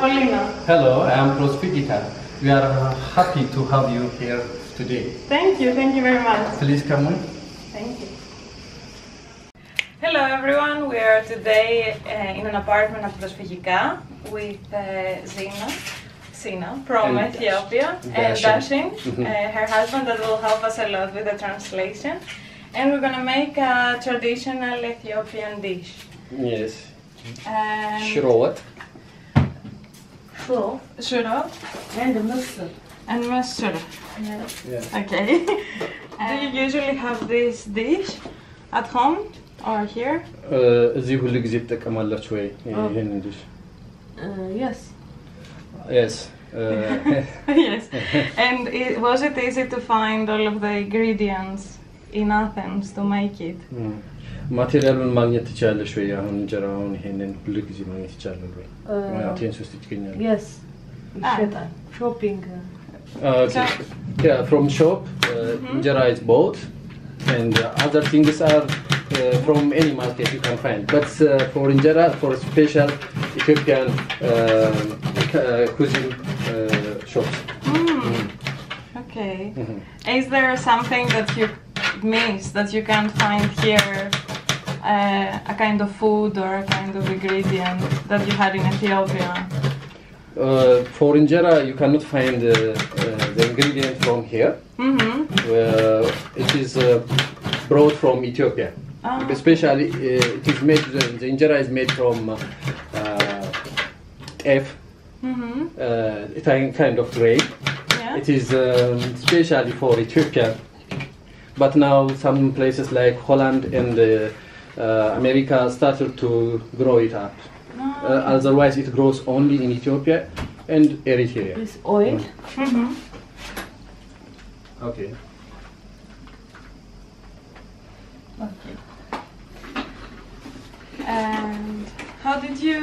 Hello, I'm Prosfygika. We are happy to have you here today. Thank you very much. Please come in. Thank you. Hello everyone, we are today in an apartment at Prosfygika with Sina from Ethiopia and Dashin, her husband, that will help us a lot with the translation. And we're going to make a traditional Ethiopian dish. Yes. Shiro what? Shiro. And Misri. And Misri. Yeah. Okay. Do you usually have this dish at home or here? እዚህ ሁሉ ጊዜ ትጠቀማላችሁ ወይ ይሄንን ዲሽ? Yes. Yes. Yes. And was it easy to find all of the ingredients in Athens to make it? ማቴሪያሉን ማግኘት ትችላለሽ ወይ? አሁን እንጀራውን ይሄንን ሁሉ ጊዜ ማግኘት ይቻላል ወይ? አቴንስ ውስጥ ይገኛል? Yes. Shopping. Okay. Yeah, from shop, injera is bought, and other things are from any market you can find. But for injera, for special Ethiopian cuisine shops. Okay. Is there something that you miss that you can't find here? A kind of food or a kind of ingredient that you had in Ethiopia? For injera, you cannot find the ingredient from here. It is brought from Ethiopia. Especially, it is made. The injera is made from F. It's a kind of grain. Yeah. It is specially for Ethiopia. But now some places like Holland and America started to grow it up. Otherwise, it grows only in Ethiopia and Eritrea. This oil. Okay. Okay. And how did you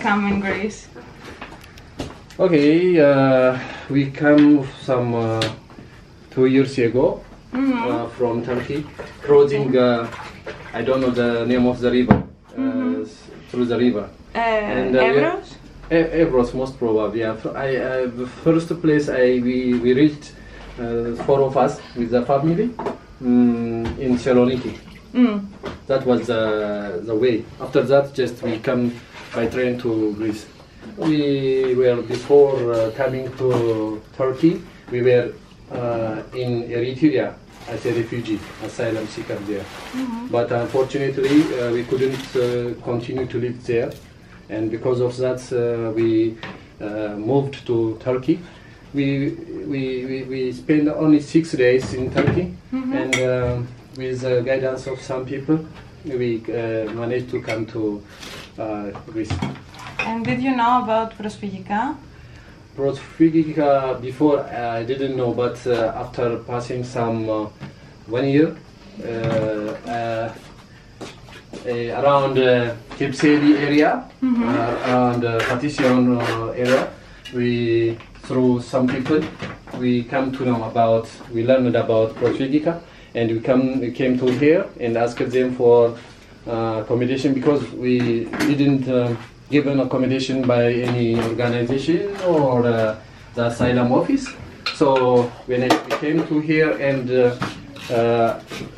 come in Greece? Okay, we come some 2 years ago from Turkey, crossing. I don't know the name of the river. Through the river. Evros? Evros, most probably. Yeah. The first place we reached, 4 of us with the family in Saloniki. That was the way. After that, just we come by train to Greece. We were before coming to Turkey. We were in Eritrea as a refugee, asylum seeker there. But unfortunately, we couldn't continue to live there, and because of that, we moved to Turkey. We spent only 6 days in Turkey, and with the guidance of some people, we managed to come to Greece. And did you know about Prosfygika? Prosfygika before I didn't know, but after passing some 1 year around Kipseli area, around Partition area, we through some people we come to know about. We learned about Prosfygika, and we came to here and asked them for accommodation because we didn't. Given accommodation by any organization or the asylum office. So when we came to here and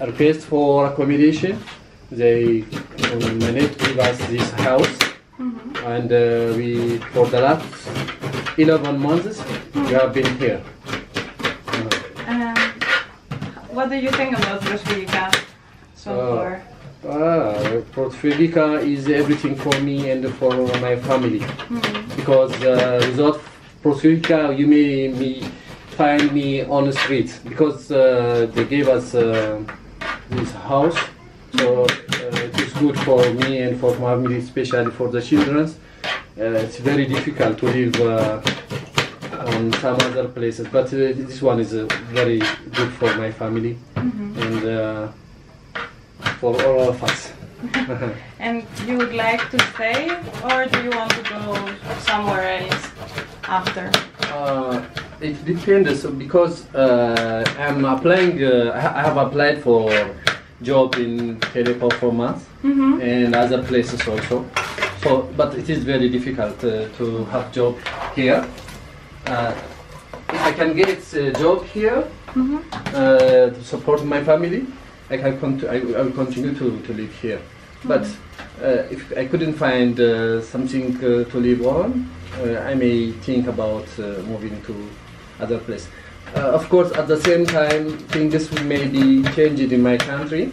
request for accommodation, they managed to give us this house, and we for the last 11 months we have been here. What do you think about Prosfygika so far? Prosfygika is everything for me and for my family, because without Prosfygika you may find me on the street, because they gave us this house, so it is good for me and for family, especially for the children. It's very difficult to live on some other places, but this one is very good for my family and for all of us. And you would like to stay, or do you want to go somewhere else after? It depends, because I'm applying. I have applied for job in teleperformance and other places also. So, but it is very difficult to have job here. If I can get a job here to support my family, I will continue to live here. But if I couldn't find something to live on, I may think about moving to other place. Of course, at the same time, things may be changed in my country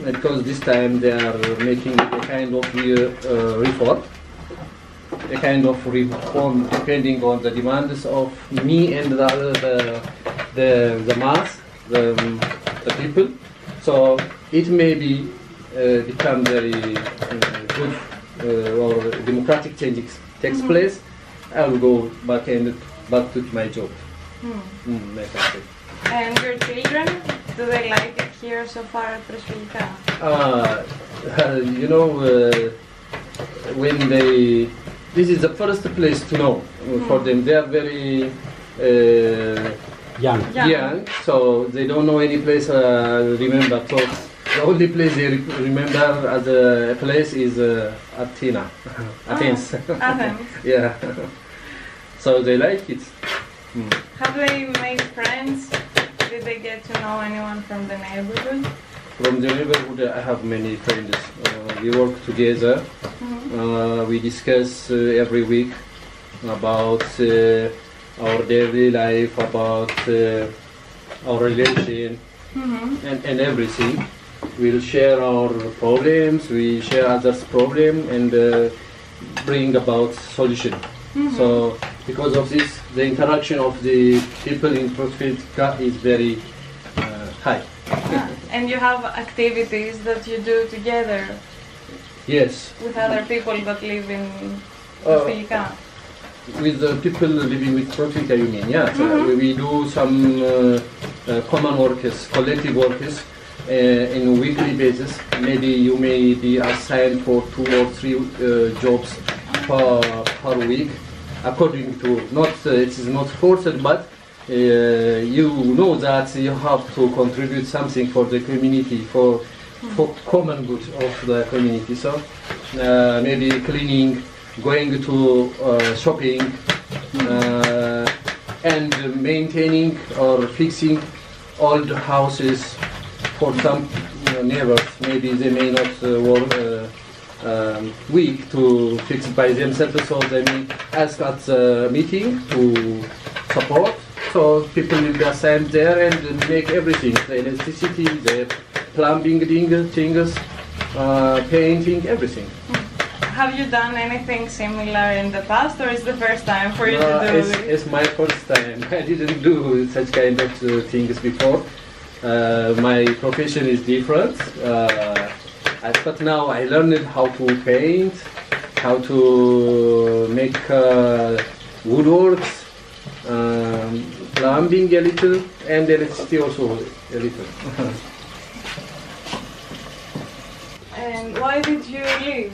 because this time they are making a kind of reform. A kind of reform depending on the demands of me and the mass, the people. So it may be become very good or democratic changes takes place. I will go back to my job. My country. And your children, do they like it here so far at Prosfygika? You know, when this is the first place to know for them. They are very young, so they don't know any place. Remember, so the only place they remember as a place is Athens. Athens. Yeah. So they like it. Have they made friends? Did they get to know anyone from the neighborhood? From the neighborhood, I have many friends. We work together. We discuss every week about our daily life, about our relation, and everything. We'll share our problems, we share others' problems, and bring about solution. So, because of this, the interaction of the people in Prosfygika is very high. And you have activities that you do together? Yes. With other people that live in Prosfygika? With the people living with Prosfygika, you mean? Yeah. We do some common works, collective works in a weekly basis. Maybe you may be assigned for 2 or 3 jobs per week, according to it is not forced, but you know that you have to contribute something for the community, for common good of the community. So maybe cleaning, going to shopping, and maintaining or fixing old houses for some neighbors. Maybe they may not work week to fix it by themselves, so they may ask at the meeting to support. So people will be assigned there and make everything, the electricity, the plumbing things, painting, everything. Have you done anything similar in the past, or is the first time for you to do this? It's my first time. I didn't do such kind of things before. My profession is different. But now I learned how to paint, how to make woodworks, plumbing a little, and electricity also a little. And why did you leave?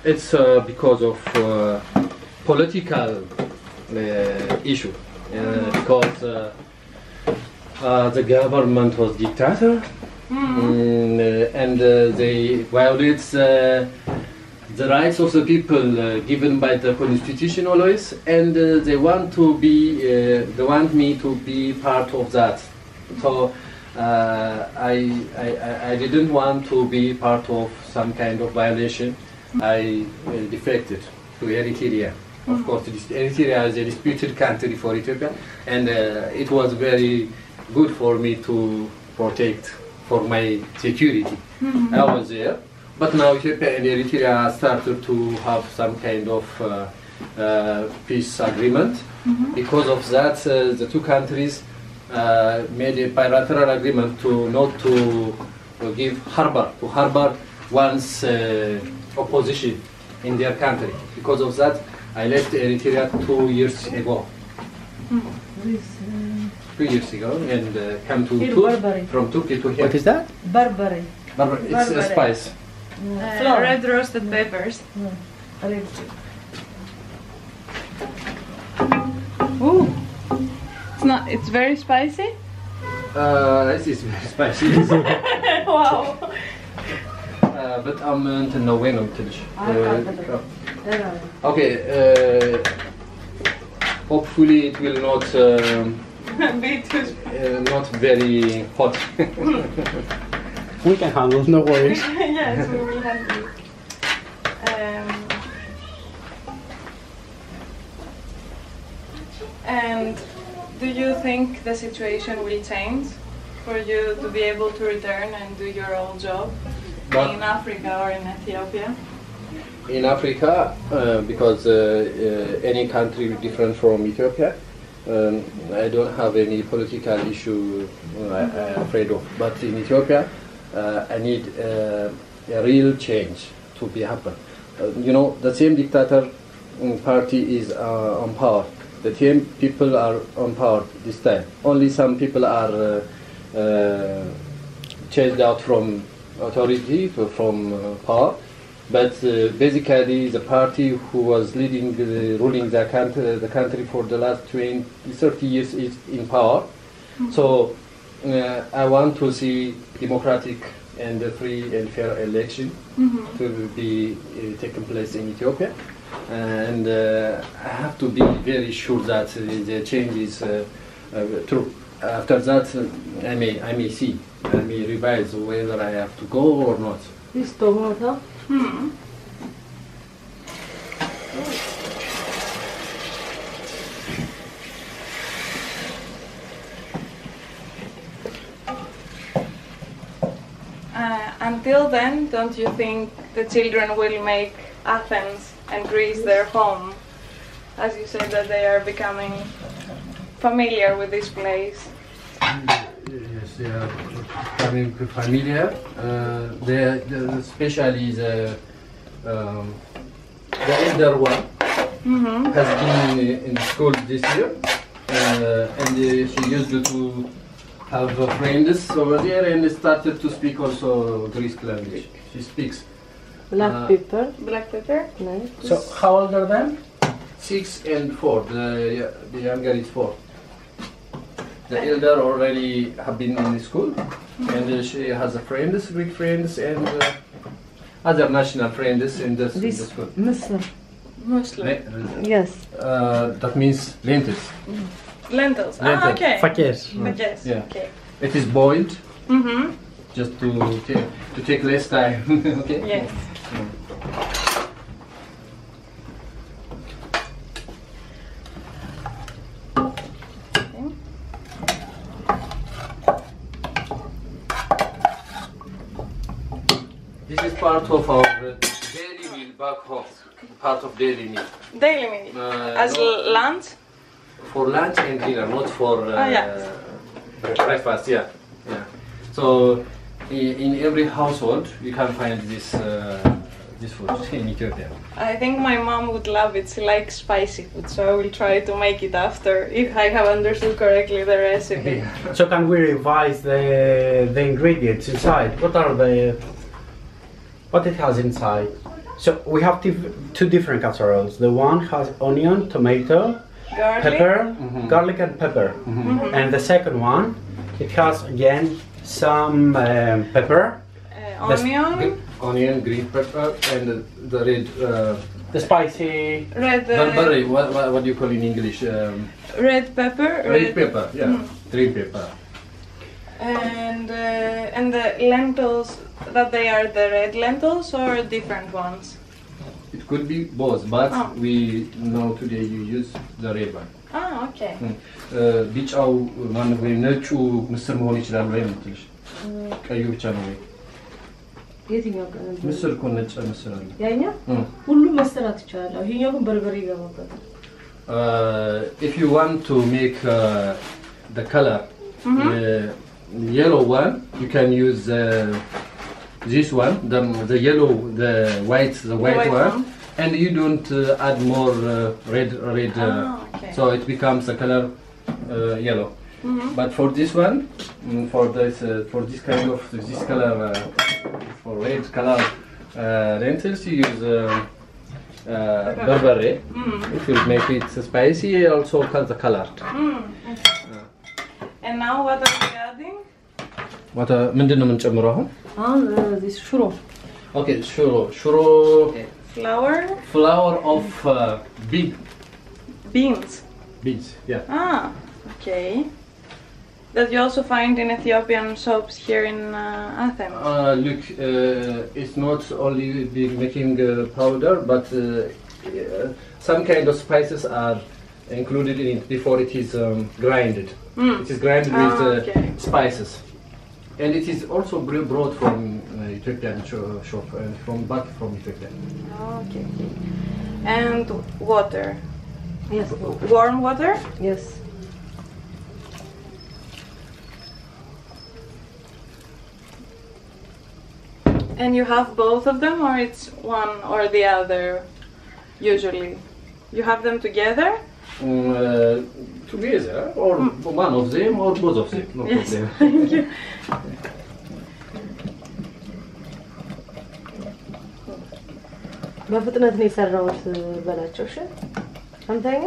It's because of political issue. Because the government was dictator. And they violate the rights of the people given by the constitution always, and they want me to be part of that. So I didn't want to be part of some kind of violation. I defected to Eritrea. Of course, Eritrea is a disputed country for Ethiopia, and it was very good for me to protect for my security. I was there, but now Ethiopia and Eritrea started to have some kind of peace agreement. Because of that, the two countries made a bilateral agreement to not to give harbor one's opposition in their country. Because of that, I left Eritrea 2 years ago. 2 years ago, and come to Berberie. From Turkey to here. What is that? Berberie. It's a spice. Red roasted peppers. Ooh, it's very spicy. This is very spicy. Wow. በጣም እንትን ነው ወይ ነው ትልሽ okay hopefully it will not be too not very hot We can handle, no worries. yes, we will handle it. And do you think the situation will change for you to be able to return and do your old job in Africa or in Ethiopia? In Africa, because any country different from Ethiopia, I don't have any political issue I'm afraid of. But in Ethiopia, I need a real change to be happen. You know, the same dictator party is on power. The same people are on power this time. Only some people are changed out from authority, from power. But basically, the party who was ruling the country for the last 30 years is in power. So I want to see democratic and free and fair election to be taken place in Ethiopia. And I have to be very sure that the change is true. After that, I may see, I may revise whether I have to go or not. This tomato. Until then, don't you think the children will make Athens and Greece their home? As you said that they are becoming familiar with this place. Yes, they are becoming familiar. Especially the elder one has been in school this year, and she used to have friends over there and started to speak also Greek language. She speaks. Black pepper. Black pepper? Nice. So how old are they? 6 and 4. The younger is 4. The elder already have been in school, and she has a friends, Greek friends, and other national friends in the school. Misri. Muslim. Yes. That means lentils. Lentils. Lentils. Ah, okay. Fakir. Yes. Yeah. Okay. It is boiled Mm-hmm. just to take less time. Okay. Yes. This is part of our daily meal back home. Part of daily meal. Daily meal. As no, lunch? for lunch and dinner, not for breakfast. Yeah, yeah. So in every household you can find this food in Ethiopia. I think my mom would love it. She likes spicy food, so I will try to make it after, if I have understood correctly the recipe. So can we revise the ingredients inside? What it has inside? So we have two different casseroles. The one has onion, tomato, Garlic. pepper, garlic and pepper. And the second one, it has again some pepper, Onion. Green pepper, and the red. the spicy. Red. Berberie. What do you call in English? Red pepper. Red pepper. Yeah. Green pepper. And the lentils, that they are the red lentils or different ones? It could be both, but we know today you use the red one. Ah, okay. ቢጫው ማን ወይ ነጩ ምስር መሆን ይችላል ወይ እንትልሽ ቀዩ ብቻ ነው ወይ የትኛው ቀን ምስር እኮ ነጭ ምስር አለ ያኛው ሁሉም መስራት ይችላል ይሄኛው ግን በርበሬ ይገባበታል if you want to make the color yellow one you can use this one the yellow the white one and you don't add more red okay. so it becomes a color yellow but for this one for this kind of this color for red color lentils you use Berberie. It will make it spicy also the color. And now what are we adding? ምንድነው የምንጨምረው አሁን this shiro Okay, Shiro. Shiro, Flour? flour of big Beans. beans. Yeah. Ah, okay. That you also find in Ethiopian shops here in Athens. Look, it's not only big making powder, but some kind of spices are included in it before it is grinded. It is grinded with okay. spices, and it is also brought from Ethiopian shop and back from Ethiopia. Okay. And water. Yes. Warm water? Yes. And you have both of them, or it's one or the other usually? You have them together? Together, or one of them, or both of them. No Yes, problem. thank you. በፍጥነት ነው የሰራሁት በላቸው። እሺ አንተኛ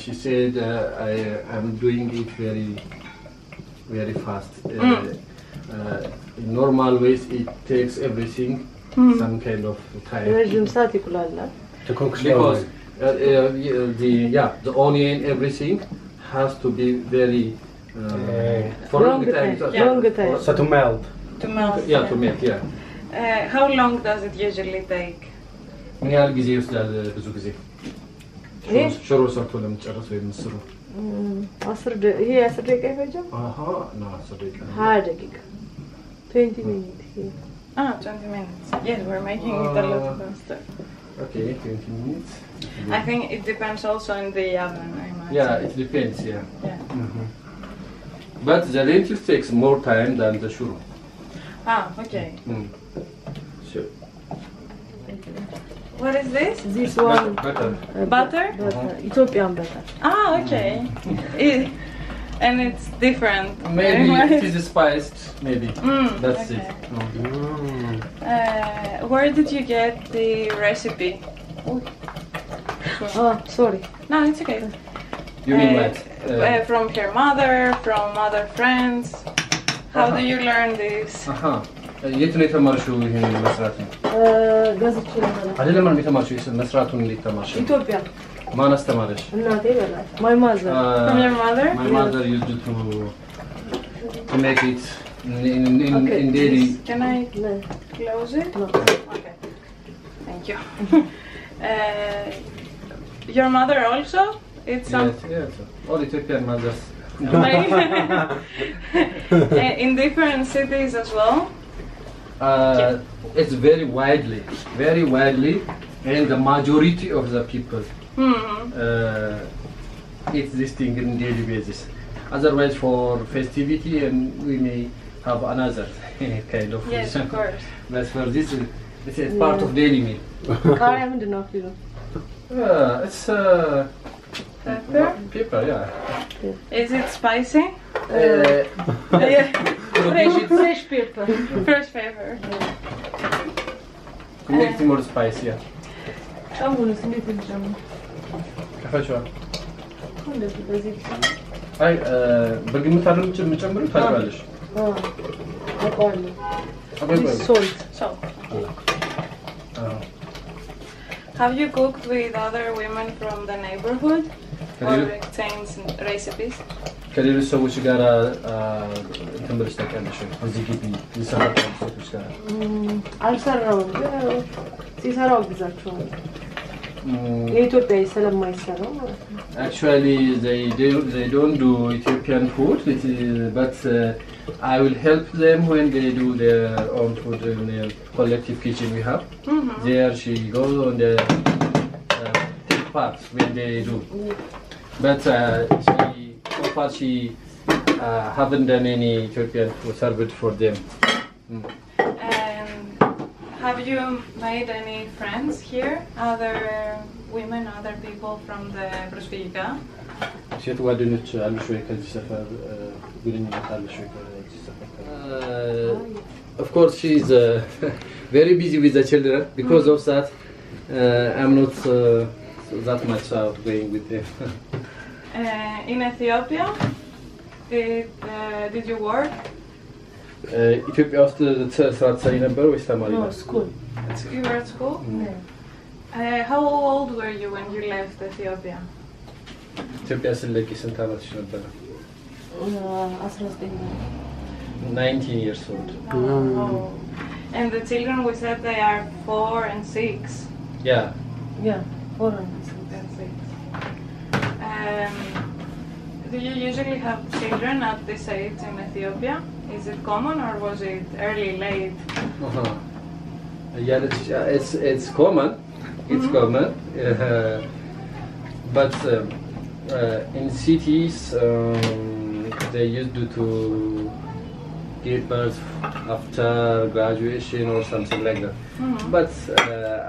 She said I'm doing it very fast. In normal ways it takes everything some kind of time. ረጅም ሰዓት ይቁላል። To cook Because slowly. the onion everything has to be very for Long time. Long time. So to melt. To melt. Yeah, to make, yeah. How long does it usually take? ምን ያህል ጊዜ ይወስዳል? ብዙ ጊዜ ይሄ ሽሮ ሰርቶ ለመጨረስ ወይ ምስሩ 10 ደቂቃ ይፈጃል። ነው 10 ደቂቃ 20 ደቂቃ 20 minutes. Ah, 20 minutes. Yes, we're making it a lot faster. Okay, 20 minutes. I think it depends also on the oven, I imagine. Yeah, it depends, yeah. Yeah. But the lentils takes more time than the shuro. Ah, okay. Sure. What is this? This one Butter. Butter? Ethiopian butter. Ah, okay. And it's different. Maybe right? it is spiced, maybe. That's okay. it. Where did you get the recipe? Oh, sorry. No, it's okay. You mean what? From your mother, from other friends. How do you learn this? የት ነው የተማርሽው ይሄን መስራት? ገዝቼ ነበር። አይደለም ማለት የተማርሽው መስራቱን እንዴት ተማርሽ? ኢትዮጵያ ማን አስተማረሽ? እናቴ በላት። My mother. From your mother? My mother used to make it in daily. Can I No. close it? No. Okay. Thank you. Your mother also? It's some Yes. All Ethiopian mothers. in different cities as well. It's very widely, and the majority of the people eat this thing on daily basis. Otherwise, for festivity, and we may have another kind of. Yes, of course. But for this, it's a part of daily meal. ቃሪያ ምንድን ነው ፊሉ? It's Pepper? pepper, yeah. Is it spicy? Fresh pepper. Fresh pepper. To make it more spicy, yeah. ጨምሩስ እንዴት እንጨምር? ከፈችዋ እንደዚህ በዚህ አይ በግምት አይደለም የምጨምረው ታውቃለሽ። አውቀዋለሁ። አውቀዋለሁ። Salt. So, have you cooked with other women from the neighborhood? Or exchange recipes? ከሌሎች ሰዎች ጋር እንትን ብለሽ ታውቂያለሽ? እዚህ ግቢ የሚሰራቸው ሰዎች ጋር አልሰራውም፣ ሲሰራው አግዛቸዋለሁ። የኢትዮጵያ ስለማይሰራው ማለት ነው። Actually, they don't do Ethiopian food, but I will help them when they do their own food in the collective kitchen we have. There she goes on the take part when they do. But so far she haven't done any Ethiopian food served for them. Have you made any friends here? Other women, other people from the Prosfygika? ሴት ጓደኞች አሉሽ ወይ ከዚህ ሰፈር ግንኙነት አለሽ ወይ ከዚህ ሰፈር? Of course she is very busy with the children. Because of that I'm not that much outgoing with them. In Ethiopia, did you work? ኢትዮጵያ ውስጥ ስራ ትሰሪ ነበር ወይስ ተማሪ No, ነበር? school. You were at school? How old were you when you left Ethiopia? ኢትዮጵያ ስለቂ ስንት ዓመትሽ ነበር? 19. 19 years old. Oh. And the children, we said they are 4 and 6. Yeah. Yeah, 4 and 6. Do you usually have children at this age in Ethiopia? Is it common or was it early, late? Yeah, it's common. It's common. But in cities, they used to give birth after graduation or something like that. But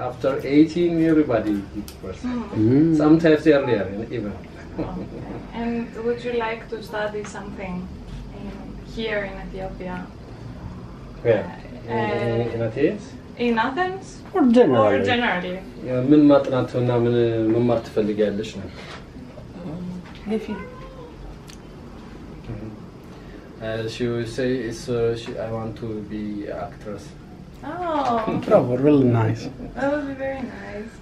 after 18, everybody gives birth. Sometimes earlier, even. And would you like to study something here in Ethiopia? Where? In Athens? In Athens? Or generally? Or generally? ምን ማጥናትና ምን መማር ትፈልጊያለሽ ነው? Nephew. She will say, I want to be actress. Oh, Oh, really nice. that would be very nice.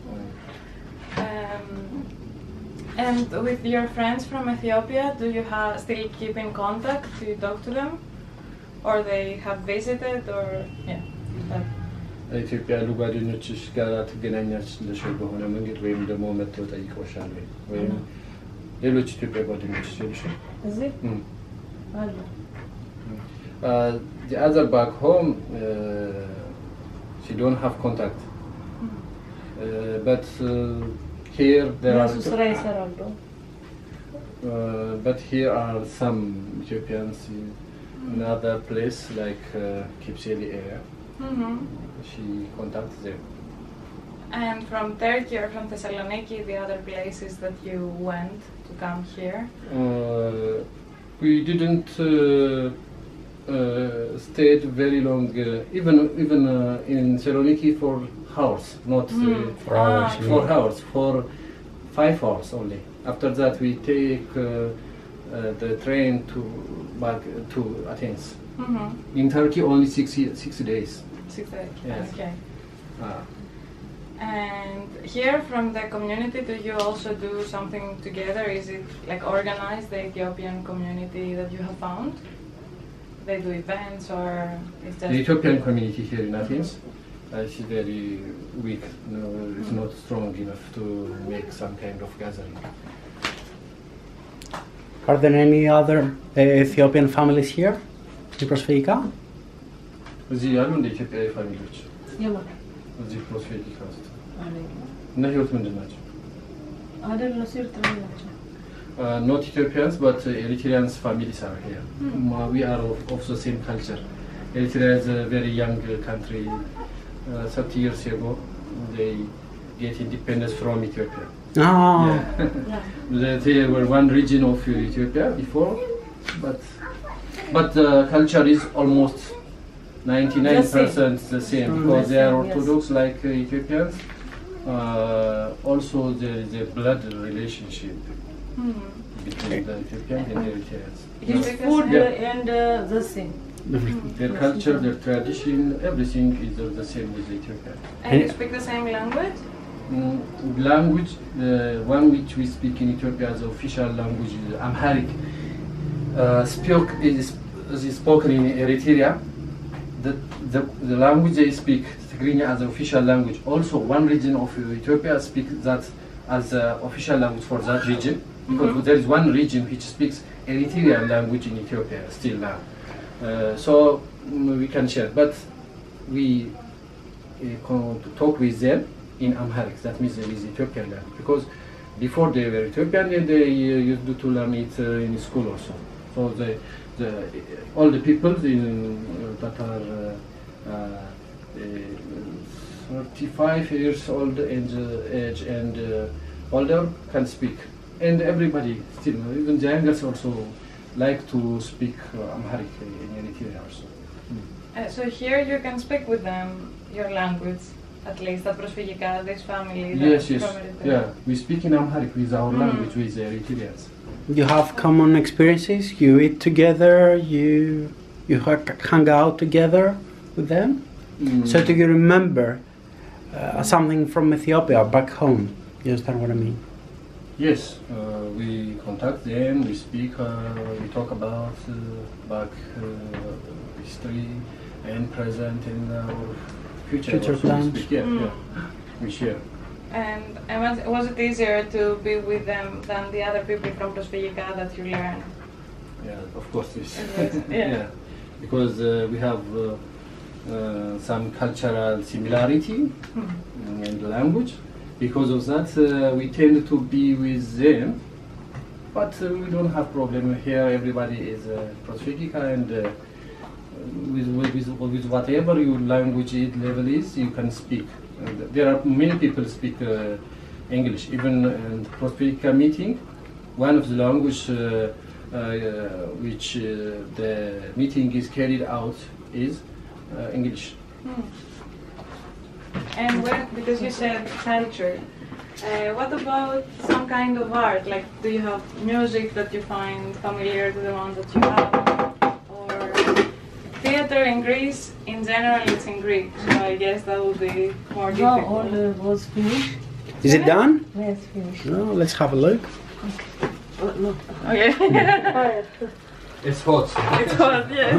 And with your friends from Ethiopia, do you still keep in contact? Do you talk to them? Or they have visited? Or yeah. ኢትዮጵያ ያሉ ጓደኞችሽ ጋር ትገናኛለሽ በሆነ መንገድ ወይም ደግሞ መጥተው ጠይቀውሻል ወይም ሌሎች ኢትዮጵያ ጓደኞችሽ ይሉሻል? እዚህ አለ። The other back home, she don't have contact. But here there are. ስራ ይሰራሉ። But here are some Ethiopians in another place like Kipseli area. She contacts them. And from Turkey or from Thessaloniki, the other places that you went to come here? We didn't stayed very long, even in Thessaloniki for hours, not 4 hours. 4 hours, for 5 hours only. After that, we take the train back to Athens. In Turkey, only 6 days. 6 days. Yes. Okay. And here from the community, do you also do something together? Is it like organized, the Ethiopian community that you have found? They do events or it's just... The Ethiopian community here in Athens is very weak. No, it's not strong enough to make some kind of gathering. Are there any other Ethiopian families here in Prosfygika? እዚህ ያሉ እንደ ኢትዮጵያዊ ፋሚሊዎች የማን እዚህ ፕሮስፌጊካ ውስጥ አለ? እና ህይወት ምንድን ናቸው? አይደል ነው ኤርትራዊ ናቸው። Not Ethiopians, but Eritreans families are here. We are of the same culture. Eritrea is a very young country. 30 years ago, they get independence from Ethiopia. Oh. Yeah. They were one region of Ethiopia before, but the culture is almost 99% the same because they are Orthodox like Ethiopians. Also, there is a blood relationship between the Ethiopians and the Eritreans. His food and the same. Their culture, their tradition, everything is the same with Ethiopia. And you speak the same language? Language, the one which we speak in Ethiopia as official language is Amharic. Is spoken in Eritrea. The language they speak, Tigrinya as the official language. Also, one region of Ethiopia speaks that as the official language for that region. Because there is one region which speaks Eritrean language in Ethiopia still now. So we can share, but we talk with them in Amharic. That means there is Ethiopian language. Because before they were Ethiopian, they used to learn it in school also. So all the people that are 35 years old and age and older can speak. And everybody still, even the youngers also like to speak Amharic in Eritrea also. So here you can speak with them your language, at least at Prosfygika, this family. Yes. Yeah, we speak in Amharic with our language with the Eritreans. You have common experiences? You eat together? You... you hang out together with them? So do you remember something from Ethiopia back home? You understand what I mean? Yes, we contact them, we speak, we talk about back history and present and our future plans. We speak, yeah, we share. And was it easier to be with them than the other people from Prosfygika that you learned? Yeah, of course, yes. Yeah. Because we have some cultural similarity in the language. Because of that, we tend to be with them, but we don't have problem here. Everybody is Prosfygika, and with whatever your language level is, you can speak. And there are many people speak English. Even in Prosfygika meeting, one of the language which the meeting is carried out is English. And because you said culture, what about some kind of art? Like, do you have music that you find familiar to the ones that you have? Or theater in Greece, in general, it's in Greek, so I guess that would be more difficult. No, all was finished. Is it done? Yes, finished. No, let's have a look. No. Okay. Fire. It's hot. It's hot, yes.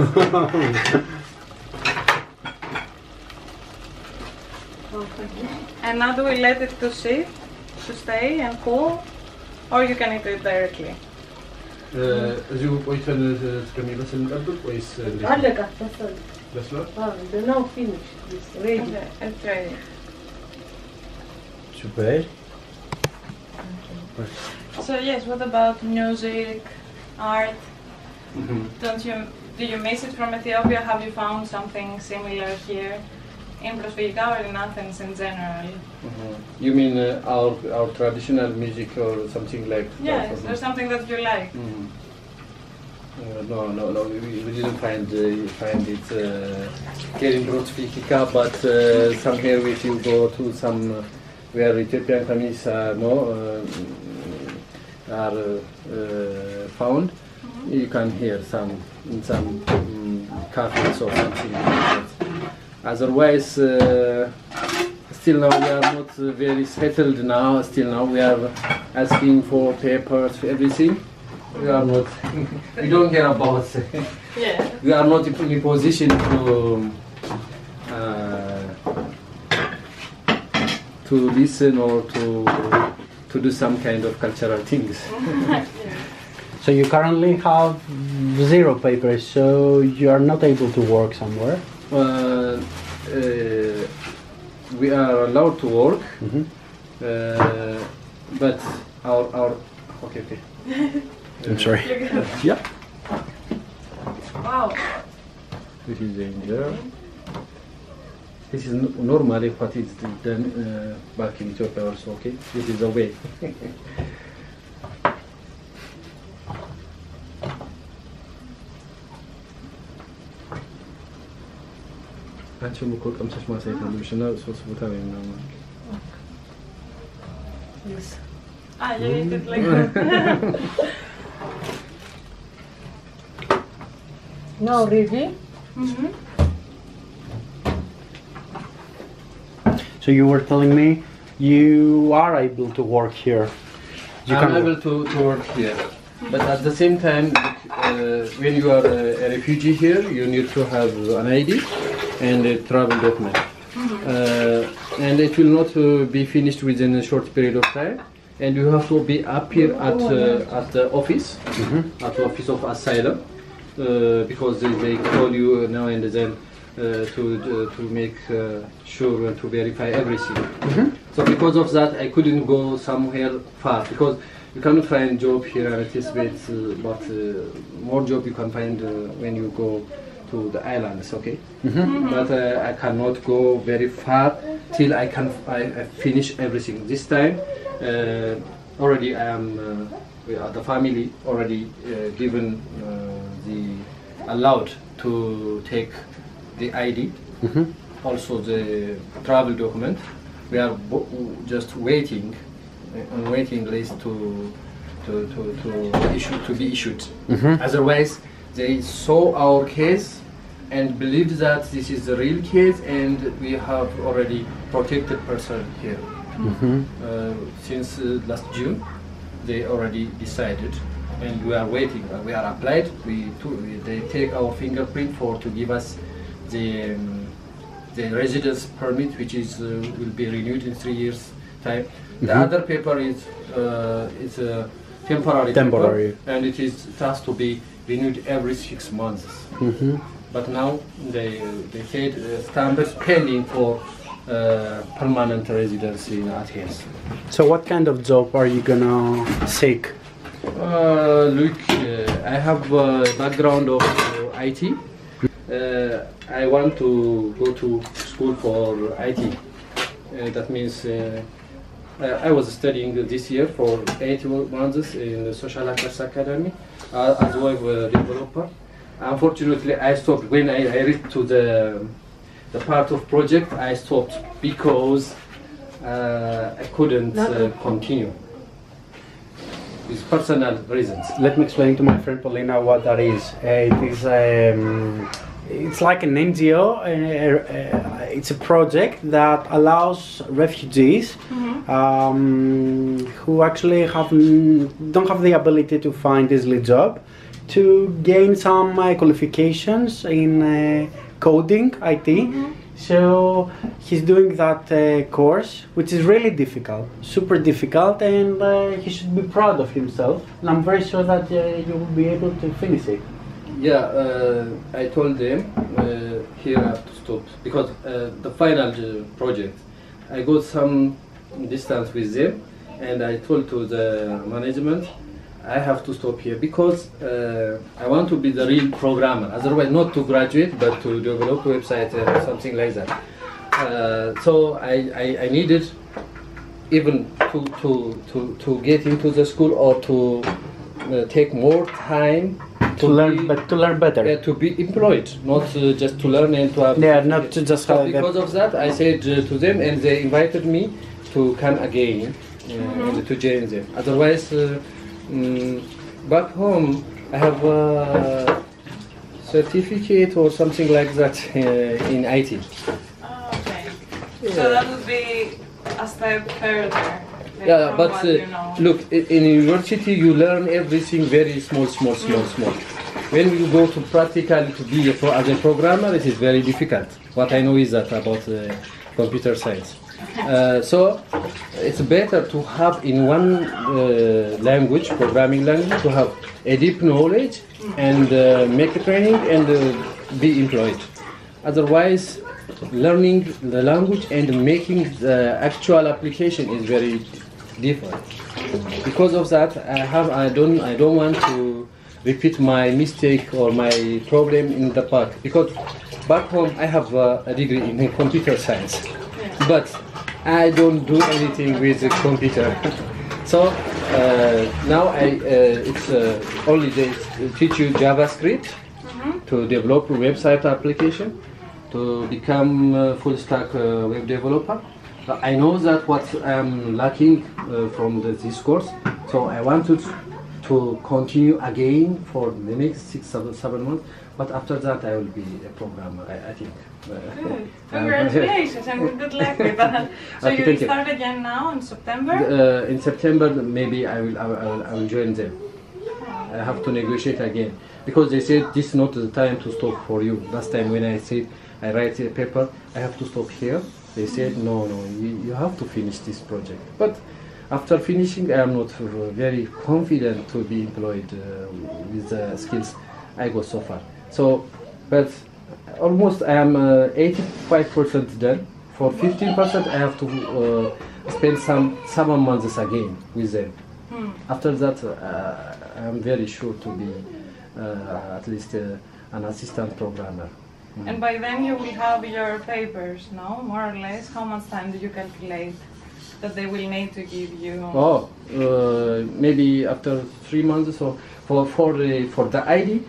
And now do we let it to sit, to stay and cool, or you can eat it directly? እዚሁ ቆይተን እስከሚበስል እንጠብቅ ወይስ አለቀ በሰለ በስሏል? now finished. It's ready. Okay, it's ready. Super. So yes, what about music, art? Do you miss it from Ethiopia? Have you found something similar here in Prosfygika or in Athens in general? You mean our traditional music or something like that? Yes, there's something that you like. No, we didn't find it here in Prosfygika, but somewhere if you go to some where Ethiopian families are found, you can hear some in some cafes or something like that. Otherwise, still now we are not very settled now. Still now we are asking for papers, for everything. We are not. We don't care about. Yeah. We are not in a position to listen or to do some kind of cultural things. So you currently have 0 papers, so you are not able to work somewhere? We are allowed to work, but our okay. I'm sorry. Yeah. Wow. This is the Injera. This is normally what is done back in Ethiopia also. Okay, this is the way. አንቺም እኮ ቀምሰሽ ማሳየት አለብሽ እና ሶስት ቦታ ላይ ነው። Yes. You eat it like that. Now ready? So you were telling me you are able to work here. I'm able to work here, but at the same time, when you are a refugee here, you need to have an ID and a travel document, and it will not be finished within a short period of time, and you have to be appear at the office, at the office of asylum, because they call you now and then to make sure and to verify everything. So because of that, I couldn't go somewhere far, because you cannot find job here at this bit, but more job you can find when you go to the islands, okay? But I cannot go very far till I finish everything. This time, already I am the family already given the allowed to take the ID, also the travel document. We are just waiting on waiting list to be issued. Otherwise, they saw our case and believed that this is the real case, and we have already protected person here. Since last June, they already decided, and we are waiting. We are applied. They take our fingerprint to give us the residence permit, which is will be renewed in 3 years' time. The other paper is a temporary paper, and it has to be renewed every 6 months. But now they said standards pending for permanent residency in Athens. So what kind of job are you gonna seek? Look, I have a background of IT. I want to go to school for IT. That means I was studying this year for 8 months in the Social Affairs Academy as a web developer. Unfortunately, I stopped when I reached to the part of project. I stopped because I couldn't continue with personal reasons. Let me explain to my friend Paulina what that is. It's like an NGO. It's a project that allows refugees who actually don't have the ability to find easily job to gain some qualifications in coding, IT. So he's doing that course, which is really difficult, super difficult, and he should be proud of himself. And I'm very sure that you will be able to finish it. Yeah, I told them here I have to stop because the final project, I got some distance with them, and I told to the management, I have to stop here because I want to be the real programmer. Otherwise, not to graduate, but to develop a website or something like that. So I needed even to get into the school or to take more time to learn better. To be employed, not just to learn and to have. Yeah, not to just have. Because of that, I said to them, and they invited me to come again and to join them. Otherwise. Back home, I have a certificate or something like that in IT. Oh, okay. Yeah. So that would be a step further. Like yeah, but you know. Look, in university you learn everything very small. When you go to practical to be as a programmer, it is very difficult. What I know is that about computer science. So it's better to have in one language, programming language, to have a deep knowledge and make a training and be employed. Otherwise, learning the language and making the actual application is very different. Because of that, I don't want to repeat my mistake or my problem in the past. Because back home I have a degree in computer science, but I don't do anything with the computer. So now it's only they teach you JavaScript to develop a website application, to become a full stack web developer. I know that what I'm lacking from this course, so I wanted to continue again for the next 6-7 months. But after that, I will be a programmer, I think. Good. Congratulations and good luck with that. So you will start again now in September? In September, maybe I will join them. I have to negotiate again because they said this is not the time to stop for you. Last time when I said I write a paper, I have to stop here. They said no, you have to finish this project. But after finishing, I am not very confident to be employed with the skills I got so far. So, but almost I am 85% done. For 15%, I have to spend some months again with them. After that, I am very sure to be at least an assistant programmer. And by then you will have your papers, no? More or less. How much time do you calculate that they will need to give you? Oh, maybe after 3 months. So for the ID,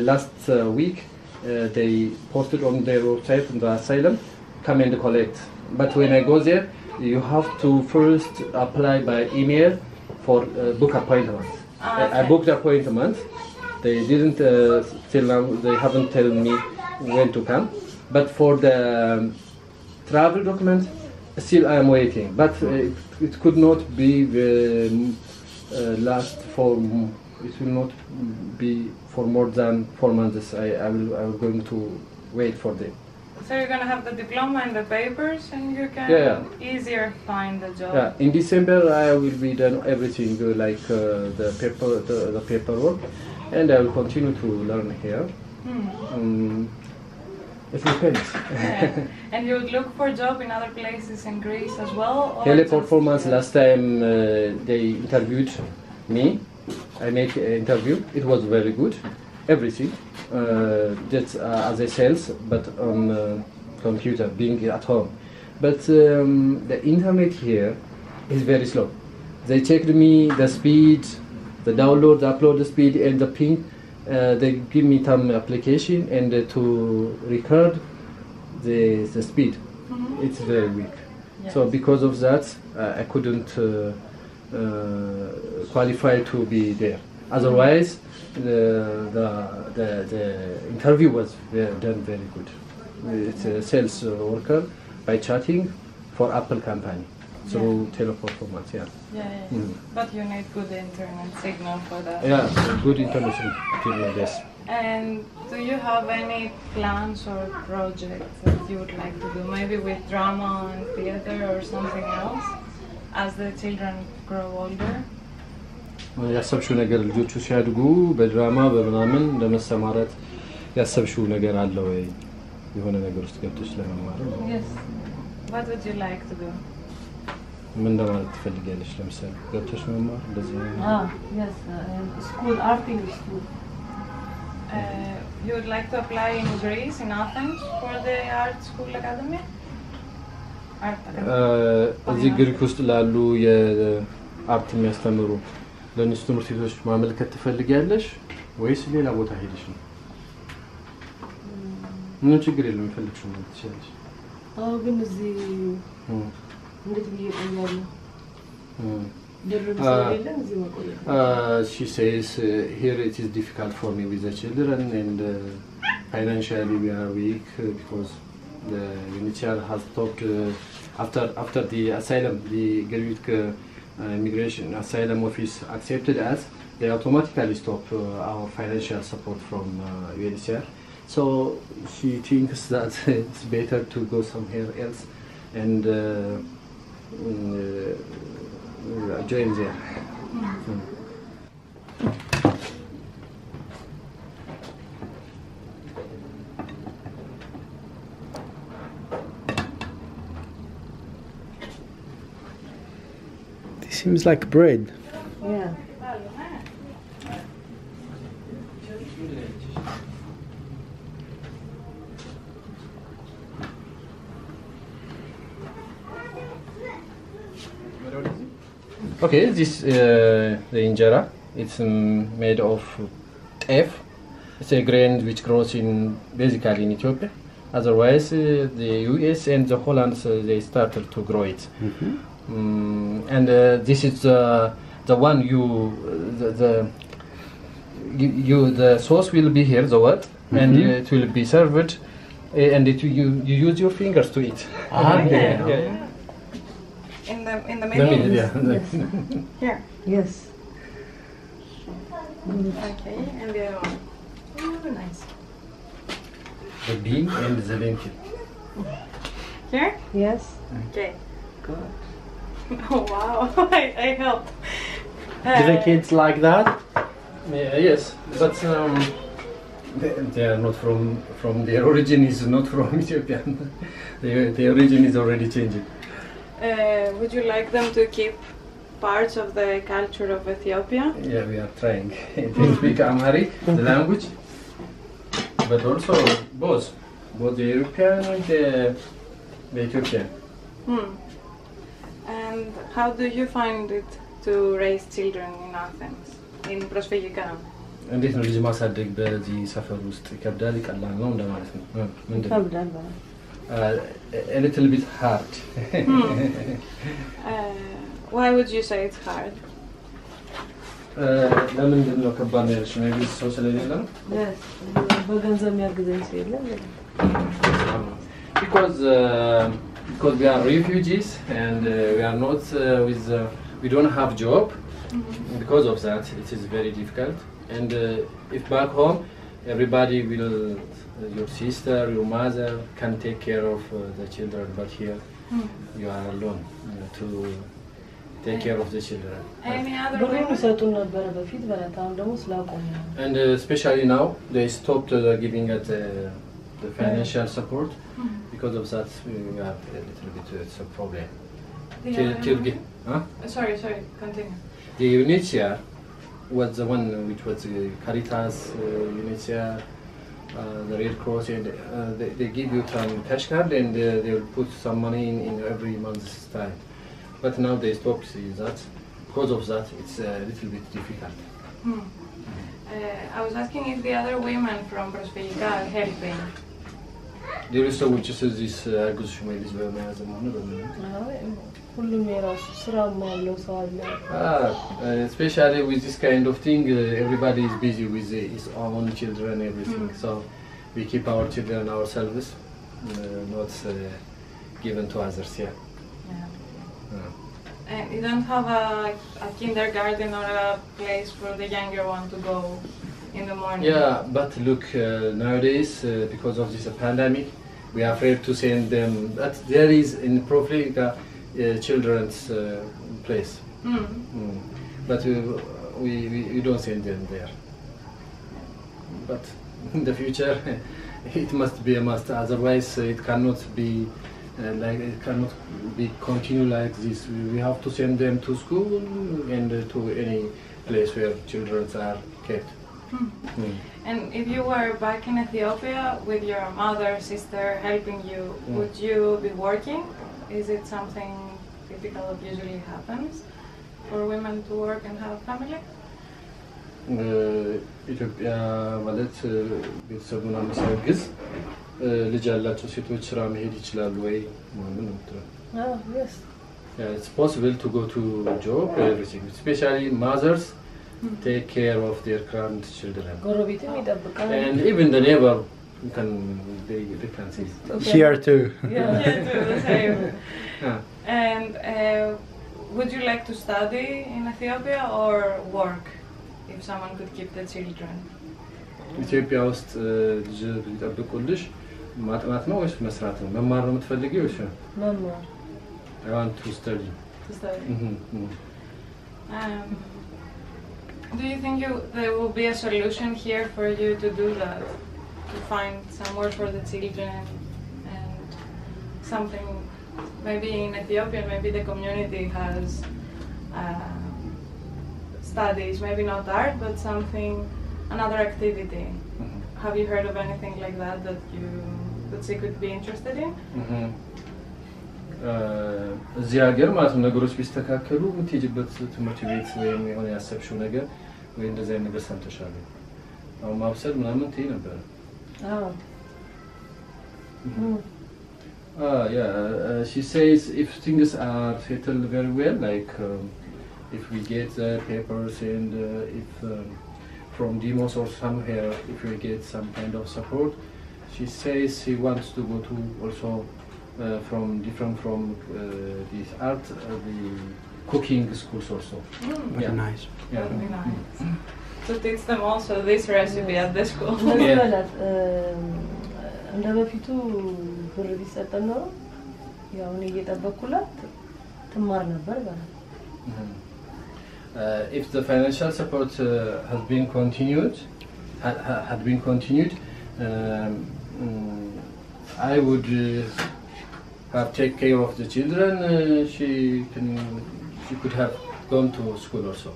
last week they posted on their website in the asylum, come and collect. But when I go there, you have to first apply by email for book appointment. Okay. I booked appointment, They didn't till now. They haven't told me when to come. But for the travel document, still I am waiting. But it could not be last for. It will not be for more than 4 months. I will going to wait for them. So you're gonna have the diploma and the papers, and you can easier find a job. Yeah, in December I will be done everything like the paperwork, and I will continue to learn here. It depends. Yeah. And you would look for a job in other places in Greece as well? Or Teleperformance, last time they interviewed me. I made an interview. It was very good. Everything. Just as a sales, but on computer, being at home. But the internet here is very slow. They checked me the speed, the download, the upload speed, and the ping. They give me some application and to record the speed. It's very weak. Yes. So because of that, I couldn't qualify to be there. Otherwise, the interview was done very good. It's a sales worker by chatting for Apple company through teleperformance. But you need good internet signal for that. Yeah, good internet signal. Yes. And do you have any plans or projects that you would like to do? Maybe with drama and theater or something else, as the children grow older? ያሰብሽው ነገር ልጆቹ ሲያድጉ በድራማ በምናምን ለመሰማራት ያሰብሽው ነገር አለ ወይ? የሆነ ነገር ውስጥ ገብተሽ ለመማር? Yes. What would you like to do? ምን ለማለት ትፈልጊያለሽ? ለምሳሌ ገብተሽ መማር እንደዚህ ነው? Yes, school, art school. You would like to apply in Greece, in Athens, for the art school academy? እዚህ ግሪክ ውስጥ ላሉ የአርት የሚያስተምሩ ለእነሱ ትምህርት ቤቶች ማመልከት ትፈልጊያለሽ ወይስ ሌላ ቦታ ሄደሽ ነው? ምን ችግር የለም የፈለግሽው ማለት ትችላለሽ። ግን እዚህ እንዴት ብዬ እቆያለሁ? She says here it is difficult for me with the children and financially we are weak because the UNHCR has stopped after the asylum, the Greek immigration asylum office accepted us. They automatically stop our financial support from UNHCR. So she thinks that it's better to go somewhere else and join there. This seems like bread. Yeah. Okay, this the Injera. It's made of teff. It's a grain which grows basically in Ethiopia. Otherwise, the US and the Holland they started to grow it. And this is the one the sauce will be here, the what, and it will be served, and you use your fingers to eat. In the middle? Yeah. Yes. Here. Yes. Okay, and the other one. Oh, nice. The bean and the lentil. Here? Yes. Okay. Good. Oh wow, I help. Do the kids like that? Yes, but they are not from their origin is not from Ethiopia. Their origin is already changing. Would you like them to keep parts of the culture of Ethiopia? Yeah, we are trying. They speak Amharic, the language, but also both the European and the Ethiopian. And how do you find it to raise children in Athens, in Prosfygika? እንዴት ነው ልጅ ማሳደግ በዚህ ሰፈር ውስጥ ይከብዳል ይቀላል ነው እንደማለት ነው? ይከብዳል። A little bit hard. Why would you say it's hard? ለምንድን ነው ከባድ ነው ያልሽው? maybe ሰው ስለሌለ ነው? Yes. በገንዘብ የሚያግዘኝ ሰው የለም። Because we are refugees and we are not we don't have job. Because of that, it is very difficult. And if back home, everybody will, your sister, your mother can take care of the children, but here you are alone to take care of the children. Any other ብሩን women? ይሰጡን ነበረ በፊት በጣም ደግሞ ስላቆሙ ነው። And especially now, they stopped giving us the financial support. Because of that, we have a little bit it's a problem. Huh? Sorry, continue. The UNHCR was the one which was Caritas, UNHCR, the Red Cross, and they give you some cash card and they will put some money in every month's time. But now they stopped that. Because of that, it's a little bit difficult. I was asking if the other women from Prosfygika are helping. There is so which is this Agus Shumelis Vermeas and ሁሉም የራሱ ስራም ያለው ሰው አለ። Especially with this kind of thing, everybody is busy with his own children and everything. So we keep our children ourselves, not given to others. Yeah. And you don't have a kindergarten or a place for the younger one to go in the morning? Yeah, but look, nowadays, because of this pandemic, we are afraid to send them. But there is in Prosfygika children's place. But we don't send them there. But in the future, it must be a must. Otherwise, it cannot be continue like this. We have to send them to school and to any place where children are kept. And if you were back in Ethiopia with your mother, sister helping you, would you be working? Is it something typical that usually happens for women to work and have a family? ኢትዮጵያ ማለት ቤተሰቡን አመሳግዝ ልጅ ያላቸው ሴቶች ስራ መሄድ ይችላሉ ወይ ማለት ነው? Yes. Yeah, it's possible to go to job everything, especially mothers take care of their grandchildren. ጎረቤትም ይጠብቃል። And even the neighbor they can see. Here too. Yeah. Yeah, the same. Yeah. And would you like to study in Ethiopia or work if someone could keep the children? ኢትዮጵያ ውስጥ ልጅ ቢጠብቁልሽ ማጥናት ነው ወይስ መስራት ነው? መማር ነው የምትፈልጊው ወይስ? መማር። I want to study. To study. Do you think there will be a solution here for you to do that? To find somewhere for the children and something, maybe in Ethiopia, maybe the community has studies, maybe not art, but something, another activity. Have you heard of anything like that that she could be interested in? እዚህ ሀገር ማለት ነው ነገሮች ቢስተካከሉ የምትሄጂበት ትምህርት ቤት ወይም የሆነ ያሰብሽው ነገር ወይ እንደዚህ አይነት ነገር ሰምተሻል? አሁን ማብሰል ምናምን ትይ ነበር? She says if things are settled very well, like if we get papers and if from demos or somewhere, if we get some kind of support, she says she wants to go to also from this art, the cooking schools also. Very nice. Yeah. Very nice. To teach them also this recipe at the school. እንደ በፊቱ ብር ቢሰጠን ኖሮ ያው እኔ እየጠበኩላት ትማር ነበር ማለት ነው። If the financial support had been continued, I would have taken care of the children. She could have gone to school also.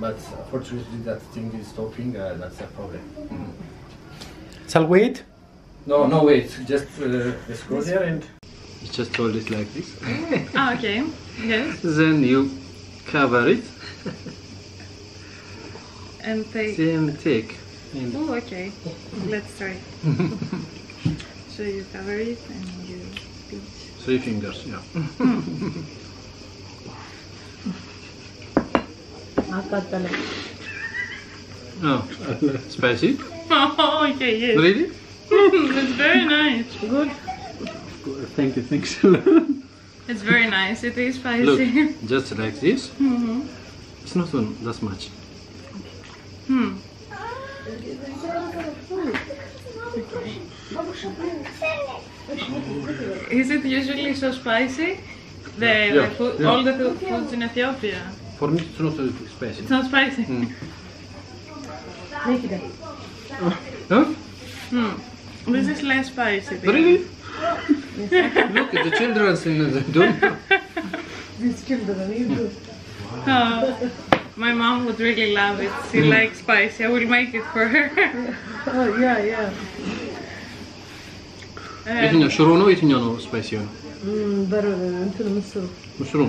But unfortunately, that thing is stopping. That's a problem. Shall we eat? No, wait. Just let's go here and just hold it like this. Okay. Yes. Then you cover it. And take. Then take. Oh, okay. Let's try. So you cover it and you pinch. 3 fingers, yeah. Oh, spicy? Oh, okay, yes. Really? It's very nice. Good. Thank you, thanks. It's very nice. It is spicy. Look, just like this. Mhm. It's not that much. Hmm. Is it usually so spicy? The food, yeah. all the foods in Ethiopia. For me, it's not spicy. It's not spicy. Mm. Make it. Huh? Hmm. This is less spicy. Really? Look at the children in the don't. These children, you do. Oh, my mom would really love it. She likes spicy. I will make it for her. Oh, yeah. የትኛው ሽሮ ነው የትኛው ነው ስፓይሲ ነው? እንትን ምስሩ ምስሩ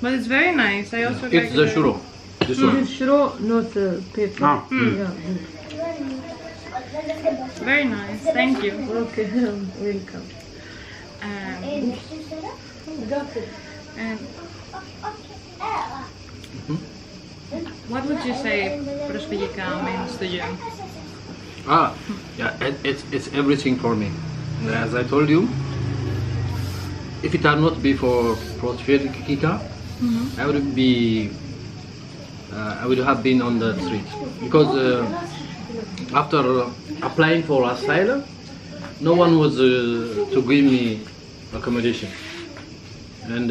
But it's very nice. I also It's like the shiro. This one. ሽሮ not pepper. Ah. Yeah. Very nice. Thank you. Okay, welcome. And what would you say Prosfygika means to you? Yeah, it's everything for me. As I told you, if it had not be for Prosfygika, I would have been on the street because after applying for asylum, no one was to give me accommodation, and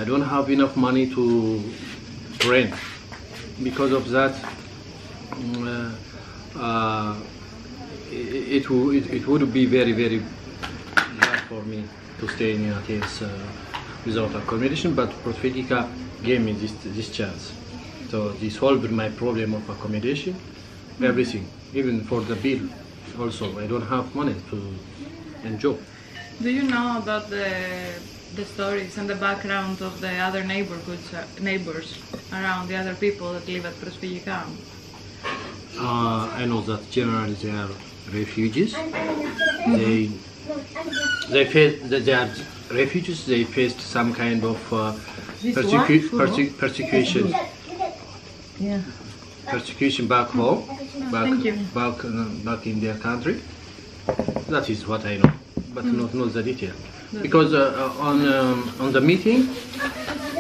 I don't have enough money to rent. Because of that, it would be very bad for me to stay in Athens without accommodation. But Prosfygika gave me this chance. So this solved my problem of accommodation, everything, even for the bill. Also, I don't have money to enjoy. Do you know about the stories and the background of the other neighbors around, the other people that live at Prosfygika? I know that generally they are refugees. They are refugees. They faced some kind of persecution. Yeah. Persecution back home, back in their country. That is what I know, but not the detail. Because on the meeting,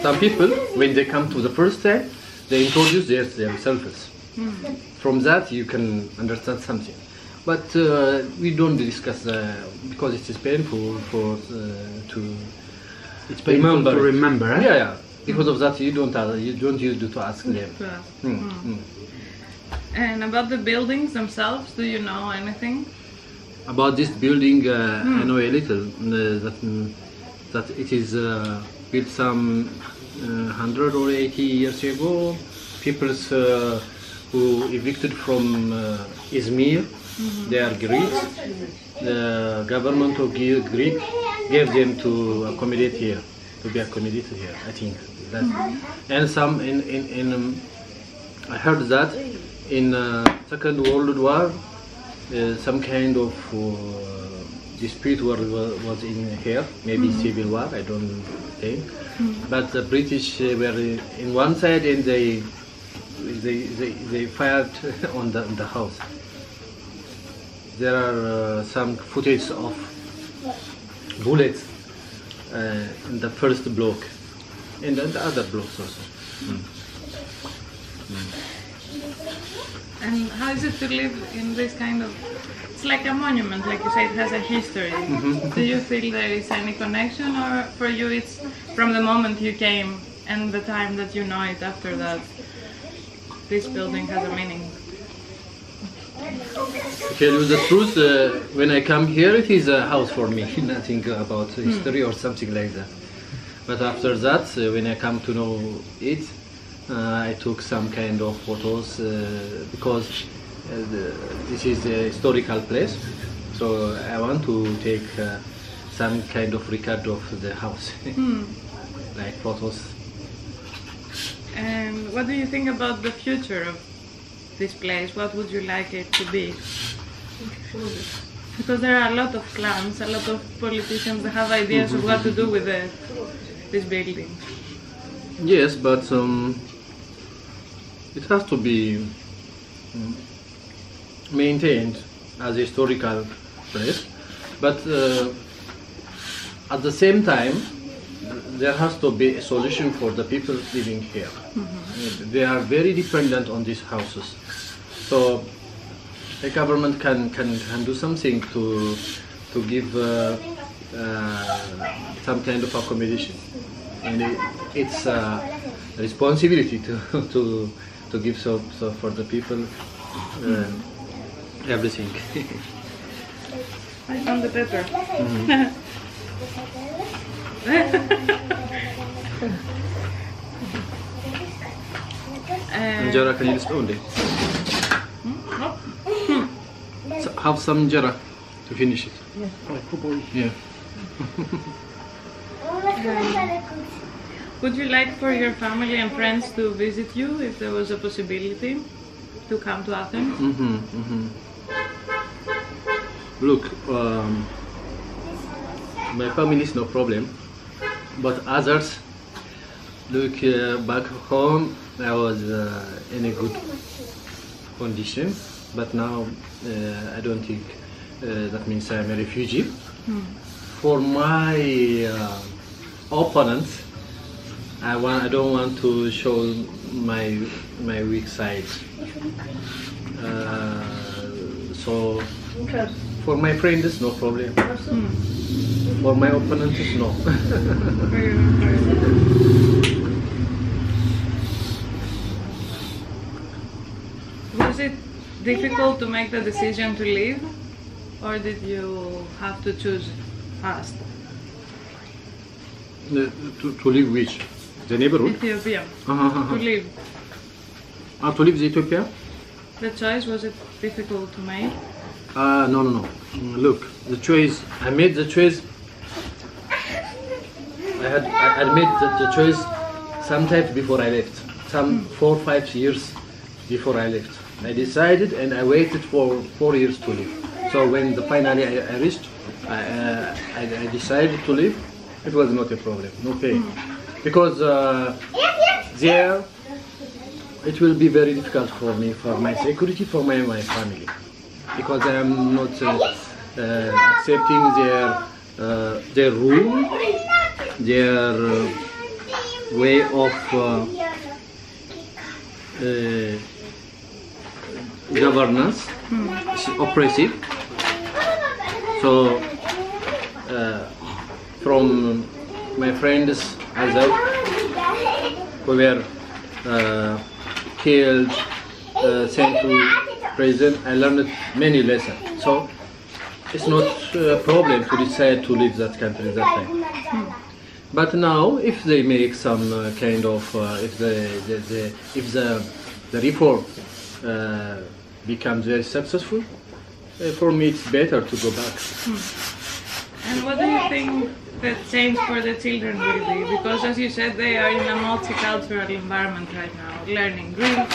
some people, when they come to the first time, they introduce themselves. From that, you can understand something. But we don't discuss because it is painful to. It's painful to remember. Eh? Yeah. Because of that, you don't use to ask them. And about the buildings themselves, do you know anything? About this building, I know a little. That it is built some 100 or 80 years ago. People who evicted from Izmir, they are Greeks. The government of Greek gave them to accommodate here, to be accommodated here. I think that, and some in I heard that in Second World War, some kind of dispute was in here, maybe civil war, I don't think. But the British were in one side and they fired on the house. There are some footage of bullets in the first block and the other blocks also. And how is it to live in this kind of... It's like a monument, like you say, it has a history. Do you feel there is any connection, or for you it's from the moment you came and the time that you know it after that, this building has a meaning? To tell you the truth, when I come here, it is a house for me, nothing about history or something like that. But after that, when I come to know it, I took some kind of photos because this is a historical place, so I want to take some kind of record of the house, like photos. And what do you think about the future of this place? What would you like it to be? Because there are a lot of plans, a lot of politicians that have ideas of what to do with this building. Yes, but It has to be maintained as a historical place, but at the same time there has to be a solution for the people living here. They are very dependent on these houses, so the government can do something to give some kind of accommodation, and it's a responsibility to give so for the people everything. I found the pepper. Injera, can you just only? So have some injera to finish it. Yeah. Would you like for your family and friends to visit you if there was a possibility to come to Athens? Look, my family is no problem, but others, look, back home I was in a good condition, but now I don't think that means I'm a refugee. For my opponents, I don't want to show my weak side. So for my friends, no problem. For my opponents, no. Was it difficult to make the decision to leave, or did you have to choose fast? To leave which? The neighborhood? Ethiopia. To leave. To leave the Ethiopia? The choice, was it difficult to make? No. Look, the choice, I made the choice. I made the choice sometime before I left. Some 4 or 5 years before I left. I decided and I waited for 4 years to leave. So when finally I reached, I decided to leave. It was not a problem, no pain. Because there it will be very difficult for me, for my security, for my family. Because I am not accepting their rule, their way of governance, oppressive. So from my friends as well, who were killed, sent to prison, I learned many lessons. So it's not a problem to decide to leave that country that time. But now, if they make some kind of, if the reform becomes very successful, for me it's better to go back. And what do you think the change for the children will be? Because as you said, they are in a multicultural environment right now, learning Greek,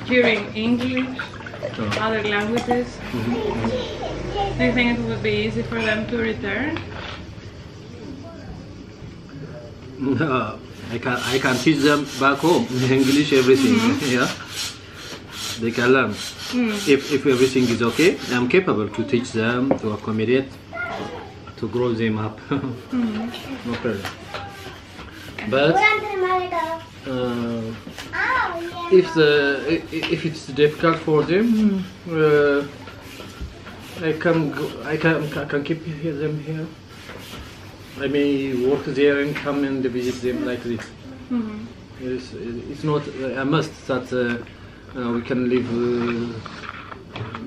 hearing English, other languages. Do you think it would be easy for them to return? I can teach them back home, English, everything. Yeah, they can learn. If everything is okay, I'm capable to teach them, to accommodate, to grow them up. No problem. But if it's difficult for them, I can keep them here. I may work there and come and visit them like this. It's not a must that we can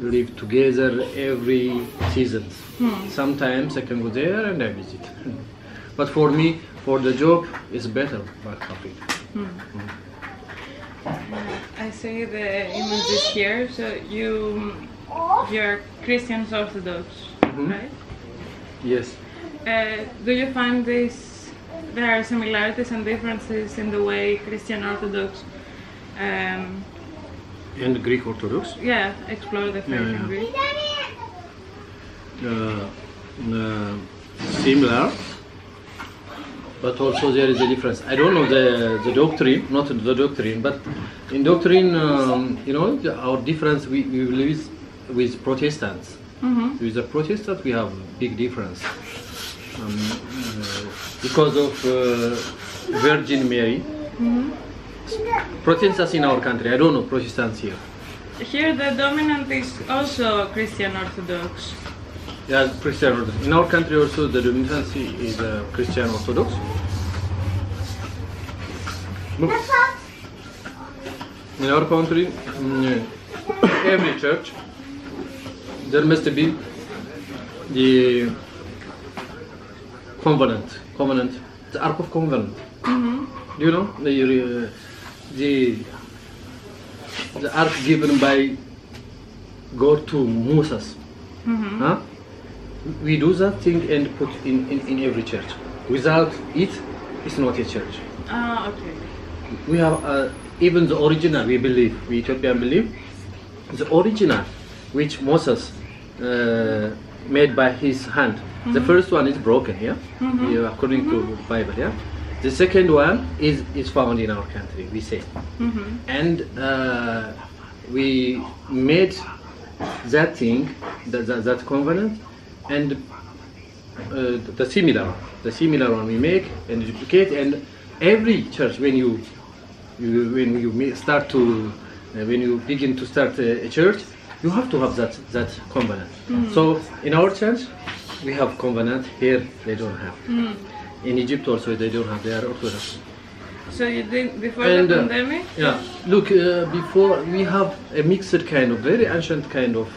live together every season. Sometimes I can go there and I visit. But for me, for the job, it's better back home. I see the images here. So you're Christian Orthodox, right? Yes. Do you find there are similarities and differences in the way Christian Orthodox and Greek Orthodox? Yeah, explore the faith in Greek. Similar, but also there is a difference. I don't know the doctrine, not the doctrine, but in doctrine, you know, our difference we live with Protestants. With the Protestants we have big difference because of Virgin Mary. Protestants in our country, I don't know Protestants here. Here the dominant is also Christian Orthodox. Yeah, Christian Orthodox. In our country also the dominance is Christian Orthodox. In our country, every church, there must be the covenant, the Ark of Covenant. Do you know the ark given by God to Moses? Huh? We do that thing and put in every church. Without it, it's not a church. Ah, okay. We have even the original. We believe, we Ethiopian believe, the original, which Moses made by his hand. The first one is broken, yeah, according to Bible, yeah. The second one is found in our country, we say, and we made that thing, that covenant, and the similar one we make and duplicate, and every church when you begin to start a church, you have to have that covenant. So in our church we have covenant. Here they don't have. In Egypt also they don't have. They are Orthodox. So you did before the pandemic? Yeah. Look, before we have a mixed kind of, very ancient kind of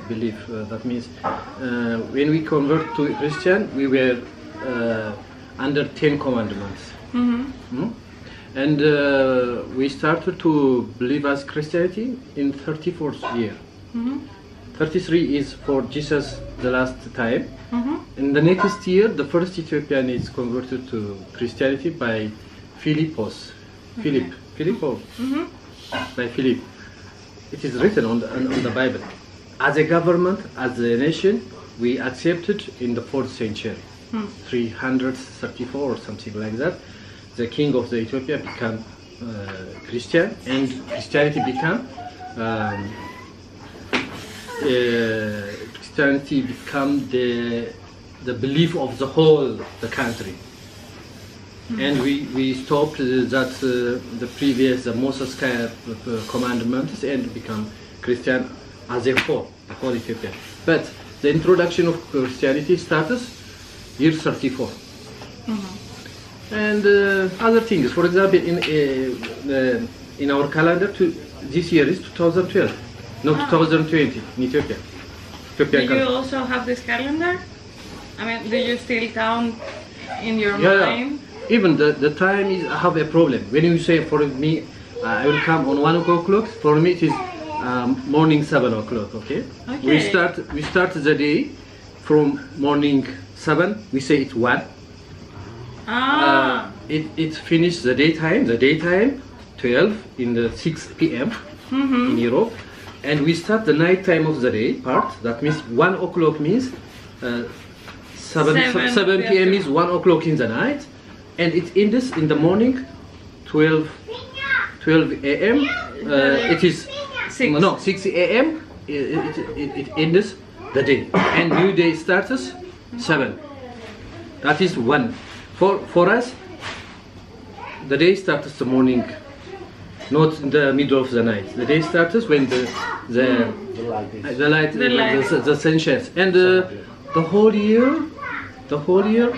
belief. That means when we convert to Christian, we were under 10 commandments. And we started to believe as Christianity in 34th year. 33 is for Jesus the last time. In the next year, the first Ethiopian is converted to Christianity by Philip. By Philip. It is written on the Bible. As a government, as a nation, we accepted in the 4th century, 334 or something like that. The king of the Ethiopia became Christian, and Christianity became the belief of the whole the country. And we stopped the previous Moses commandments and become Christian as a whole, the whole Ethiopia. But the introduction of Christianity started year 34. And other things, for example, in our calendar, this year is 2012, not 2020 in Ethiopia. Do you also have this calendar? I mean, do you still count in your mind? Yeah. Even the time is, I have a problem. When you say for me, I will come on 1 o'clock, for me it is morning 7 o'clock, okay? We start the day from morning 7, we say it's 1. It finished the daytime 12 in the 6 p.m. In Europe, and we start the night time of the day part. That means 1 o'clock means 7 p.m. is 1 o'clock in the night, and it ends in the morning 12 a.m. It is 6 a.m. It ends the day, and new day starts 7. That is 1. For us, the day starts the morning, not in the middle of the night. The day starts when the sun shines, and the whole year, 12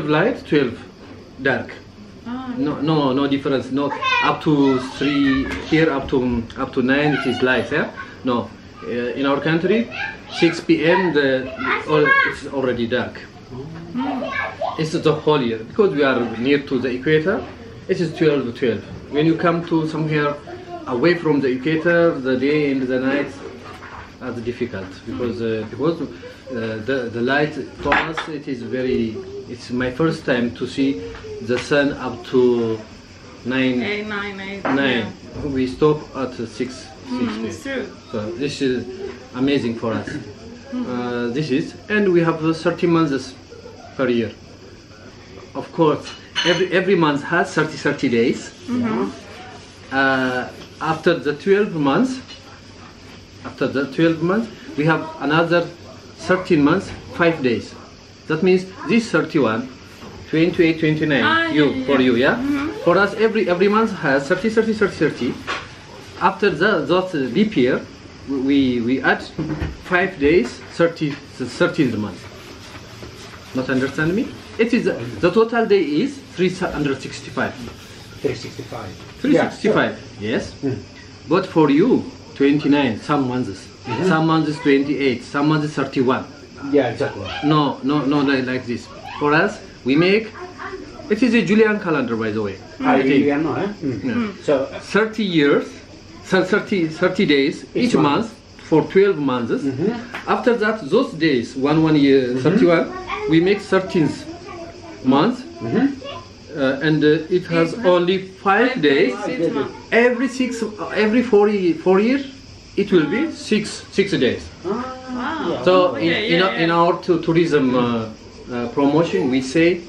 light, 12 dark. No difference. Not up to 3 here, up to 9 it is light. Yeah? No, in our country, 6 p.m. it's already dark. It's the whole year because we are near to the equator. It is 12. When you come to somewhere away from the equator, the day and the night are difficult because the light for us it is very. It's my first time to see the sun up to 9. 9. We stop at 6. It's true. So this is amazing for us. This is, and we have 30 months per year. Of course, every month has 30 days. After the 12 months, we have another 13 months, 5 days. That means this 31, 28, 29, for you, yeah? For us, every month has 30. After that leap year, we add 5 days, 13th month. Not understand me? It is the total day is 365. 365, yes. But for you, 29, some months. Some months 28, some months 31. Yeah, exactly. No, like this. For us, we make, it is a Julian calendar, by the way. So 30 years, 30 days each month for 12 months. After that, those days, one year, 31, we make 13th month. And it has only 5 days. Every 4 years, it will be 6 days. Wow. So in our tourism promotion, we say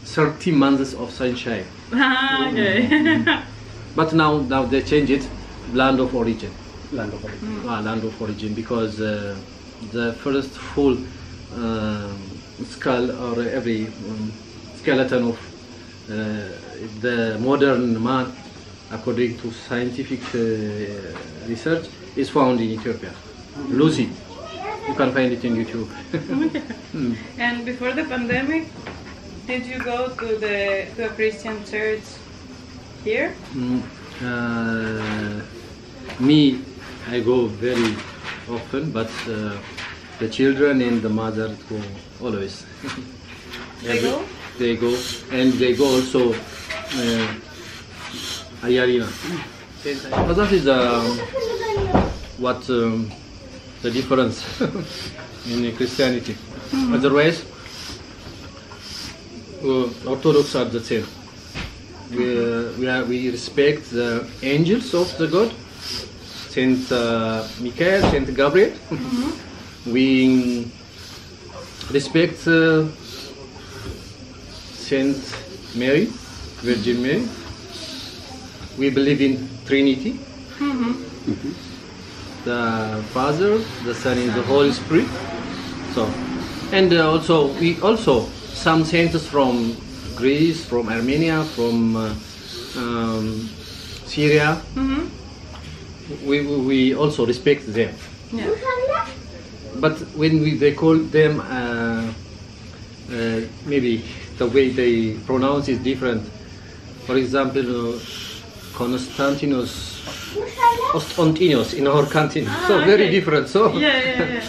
30 months of sunshine. Okay. But now they change it, land of origin. Land of origin, because the first full skull or every skeleton of the modern man, according to scientific research, is found in Ethiopia. Lucy, you can find it in YouTube. And before the pandemic, did you go to a Christian church here? Me, I go very often, but the children and the mother go always. They go? They go, and they go also Ayarina. But that is what the difference in Christianity. Otherwise, Orthodox are the same. We respect the angels of the God, Saint Michael, Saint Gabriel. We respect Saint Mary, Virgin Mary. We believe in Trinity. The Father, the Son, and the Holy Spirit. So, and we also some saints from Greece, from Armenia, from Syria. We also respect them. Yeah. But when they call them, maybe the way they pronounce is different. For example, Constantinos in our country, so very different. So yeah.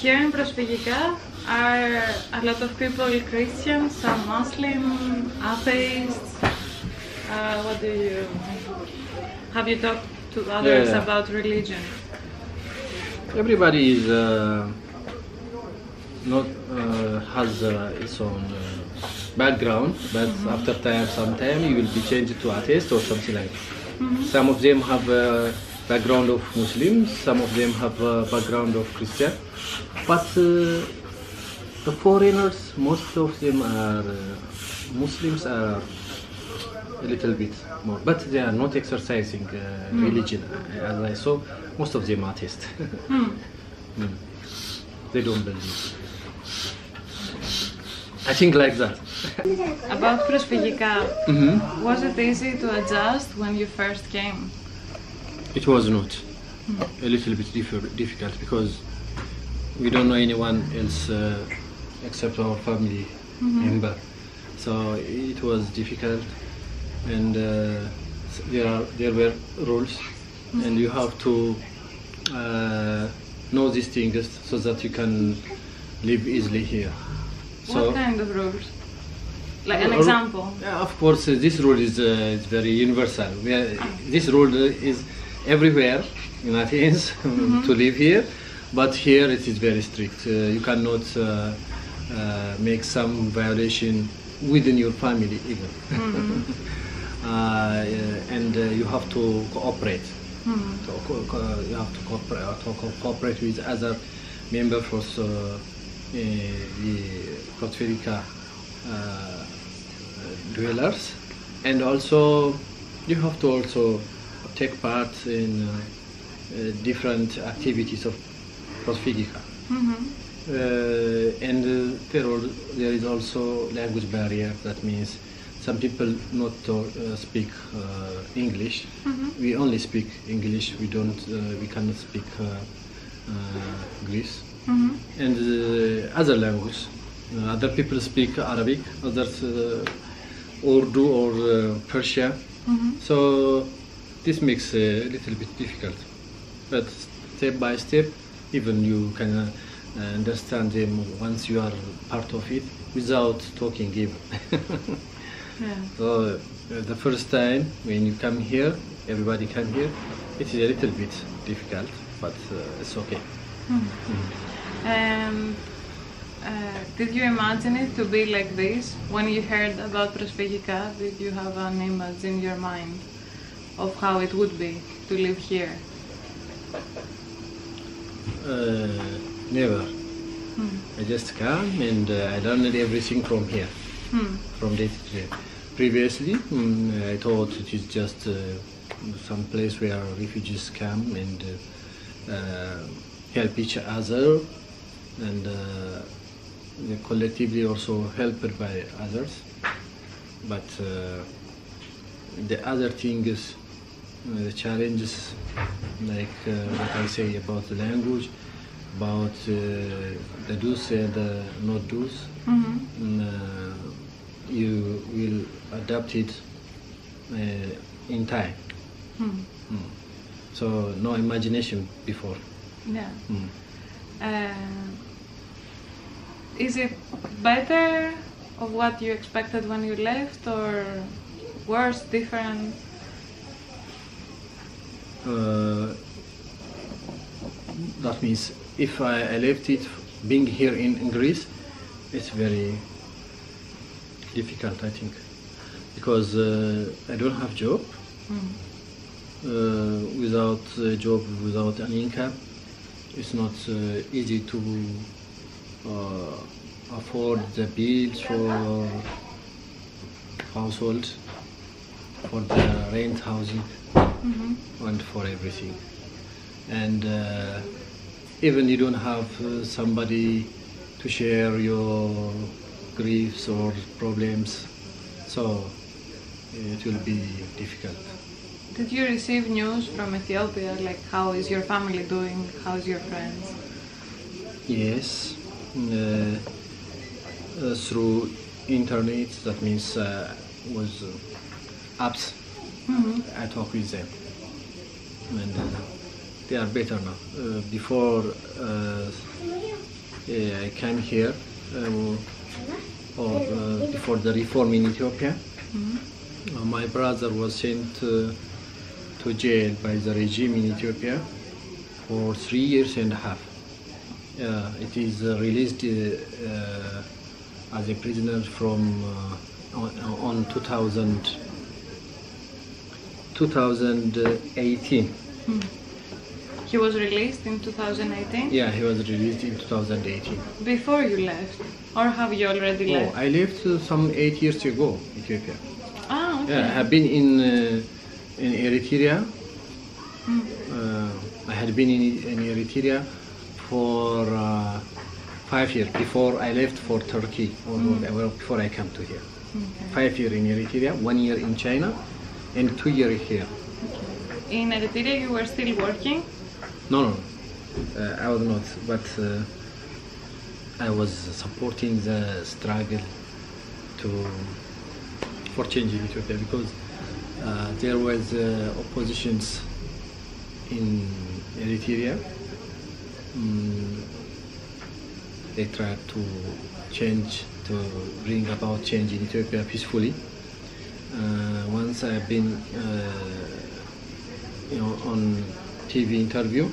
Here in Prosfygika are a lot of people Christians, some Muslim, atheists. Have you talked to others about religion? Everybody is not has its own background, but after sometime you will be changed to atheist or something like that. Some of them have a background of Muslims, some of them have a background of Christian, but the foreigners, most of them are Muslims, are a little bit more, but they are not exercising religion. As I saw, most of them are atheists. They don't believe. I think like that. About Prosfygika, was it easy to adjust when you first came? It was not. A little bit difficult because we don't know anyone else except our family member. So it was difficult, and there were rules, and you have to know these things so that you can live easily here. What kind of rules? Like an example? Yeah, of course, this rule is very universal. This rule is everywhere in Athens to live here, but here it is very strict. You cannot make some violation within your family even. And you have to cooperate. You have to cooperate with other members the Prosfygika dwellers, and also you have to also take part in different activities of Prosfygika. And there is also language barrier. That means some people not speak English. We only speak English. We cannot speak Greece and other language. Other people speak Arabic, others Urdu or Persia. So this makes a little bit difficult. But step by step, even you can understand them once you are part of it without talking even. So the first time when you come here, everybody come here, it is a little bit difficult, but it's okay. Did you imagine it to be like this? When you heard about Prosfygika, did you have an image in your mind of how it would be to live here? Never. I just come and I learned everything from here, from day to day. Previously, I thought it is just some place where refugees come and help each other, and they collectively also helped by others. But the other thing is the challenges, like what I say about the language, about the do's and the not do's. You will adapt it in time. So no imagination before. Yeah. Is it better of what you expected when you left, or worse, different? That means if I left it, being here in Greece, it's very difficult, I think, because I don't have job. Without a job, without an income, it's not easy to afford the bills for household, for the rent, housing, and for everything. And even you don't have somebody to share your griefs or problems, so it will be difficult. Did you receive news from Ethiopia, like how is your family doing, how is your friends? Yes, through internet, that means was apps. I talk with them, and they are better now. Before I came here, or before the reform in Ethiopia, my brother was sent to jail by the regime in Ethiopia for 3 years and a half. It is released as a prisoner from on 2018. He was released in 2018? Yeah, he was released in 2018. Before you left? Or have you already left? I left some 8 years ago, Ethiopia. Ah, okay. Yeah, I have been in Eritrea. I had been in Eritrea for 5 years before I left for Turkey, or before I came to here. 5 years in Eritrea, 1 year in China, and 2 years here. In Eritrea you were still working? No, I was not, but I was supporting the struggle for change in Ethiopia, because there was oppositions in Eritrea. They tried to bring about change in Ethiopia peacefully. Once I've been, on TV interview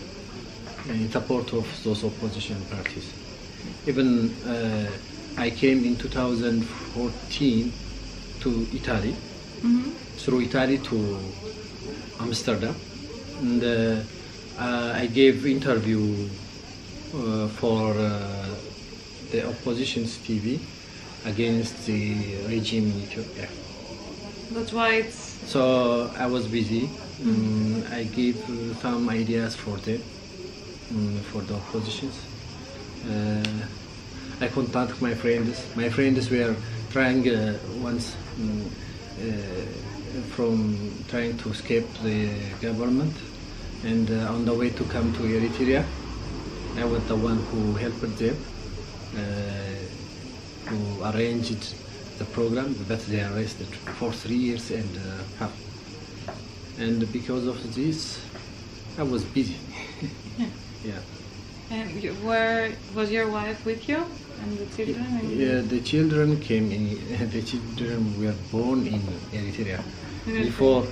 in support of those opposition parties. Even I came in 2014 to Italy, through Italy to Amsterdam, and I gave interview for the opposition's TV against the regime in Ethiopia. That's why it's... So I was busy. I gave some ideas for them, for the oppositions. I contacted my friends. My friends were trying once from trying to escape the government, and on the way to come to Eritrea, I was the one who helped them, who arranged the program, but they are arrested for 3 years and a half. And because of this, I was busy. Yeah. And was your wife with you and the children? Yeah, the children came in. The children were born in Eritrea. Before,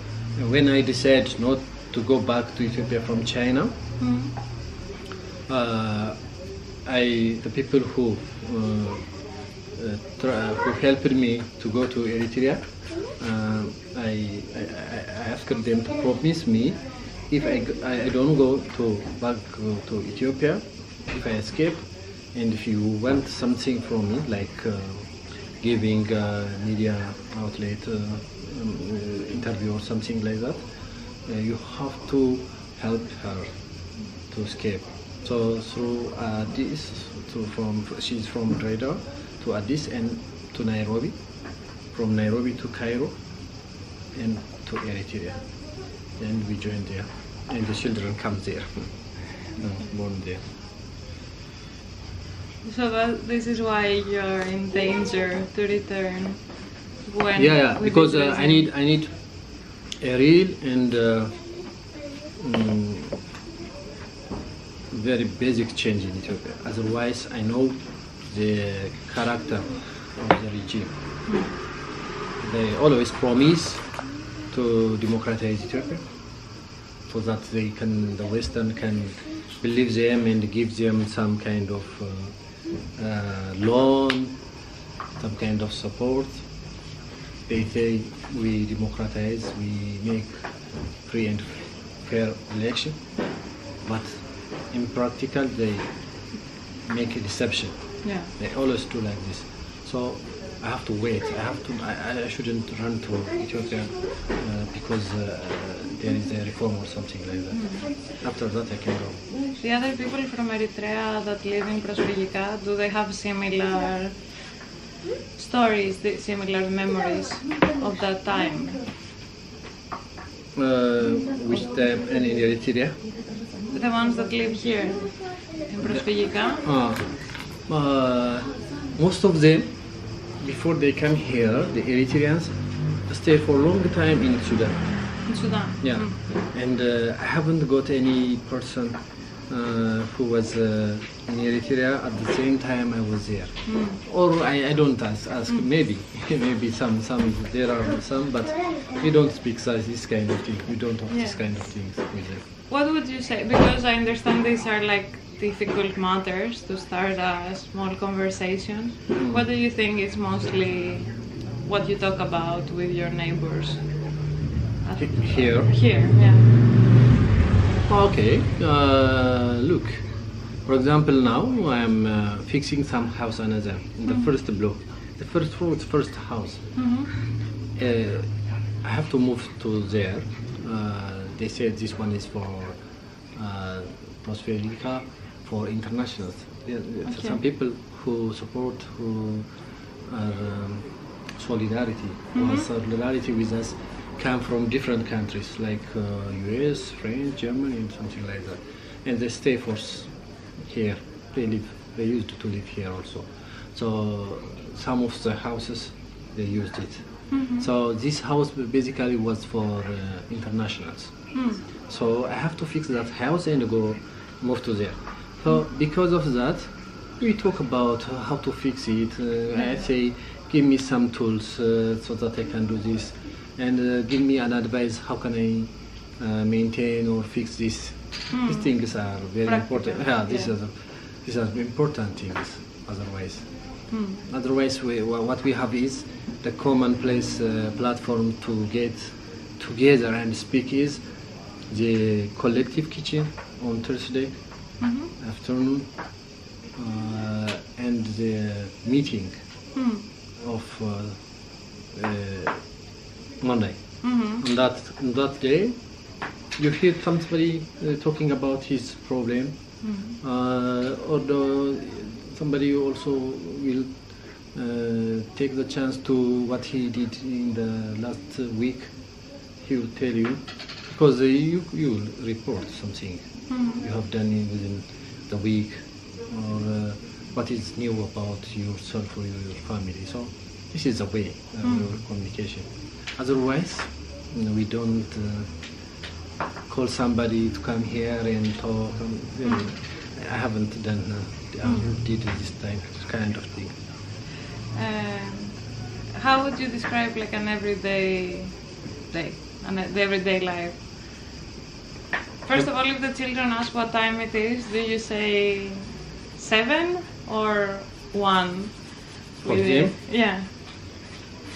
when I decided not to go back to Ethiopia from China, the people who helped me to go to Eritrea, I asked them to promise me if I don't go back to Ethiopia, if I escape, and if you want something from me, like giving media outlet interview or something like that, you have to help her to escape. So through Addis, she's from Radar to Addis and to Nairobi, from Nairobi to Cairo and to Eritrea. And we joined there, and the children come there, born there. So this is why you're in danger to return when... Yeah, because I need a real and very basic change in Ethiopia. Otherwise, I know the character of the regime. They always promise to democratize Ethiopia, so that the Western can believe them and give them some kind of loan, some kind of support. They say we democratize, we make free and fair election, but in practical they make a deception. Yeah. They always do like this. So I have to wait. I shouldn't run to Ethiopia because there is a reform or something like that. After that I can go. The other people from Eritrea that live in Prosfygika, do they have similar stories, similar memories of that time? Which time in Eritrea? The ones that live here in Prosfygika? Most of them, before they come here, the Eritreans stay for a long time in Sudan. In Sudan? Yeah. And I haven't got any person who was in Eritrea at the same time I was there. Or I don't ask. Maybe some, there are some, but we don't speak this kind of thing. We don't have this kind of things with them. What would you say? Because I understand these are like difficult matters to start a small conversation. What do you think is mostly what you talk about with your neighbors? Here? Here, yeah. Okay, look, for example now I'm fixing some house another in the first block. The first floor is first house. I have to move to there. They said this one is for Prosfygika, for internationals. Some people who support, who are solidarity with us, come from different countries like US, France, Germany, and something like that, and they stay for here. They used to live here also. So some of the houses they used it. So this house basically was for internationals. So I have to fix that house and move to there. So because of that, we talk about how to fix it. I say, give me some tools so that I can do this, and give me an advice how can I maintain or fix this. These things are very important. Yeah, these are important things. Otherwise, what we have is the commonplace platform to get together and speak is the collective kitchen on Thursday afternoon, and the meeting of Monday. On that day, you hear somebody talking about his problem, or somebody also will take the chance to what he did in the last week. He will tell you, because you will report something you have done within the week, or what is new about yourself or your family. So this is the way of communication. Otherwise, we don't call somebody to come here and talk. I haven't done did this kind of thing. How would you describe like an everyday day, the everyday life? First of all, if the children ask what time it is, do you say 7 or 1? For them? Yeah.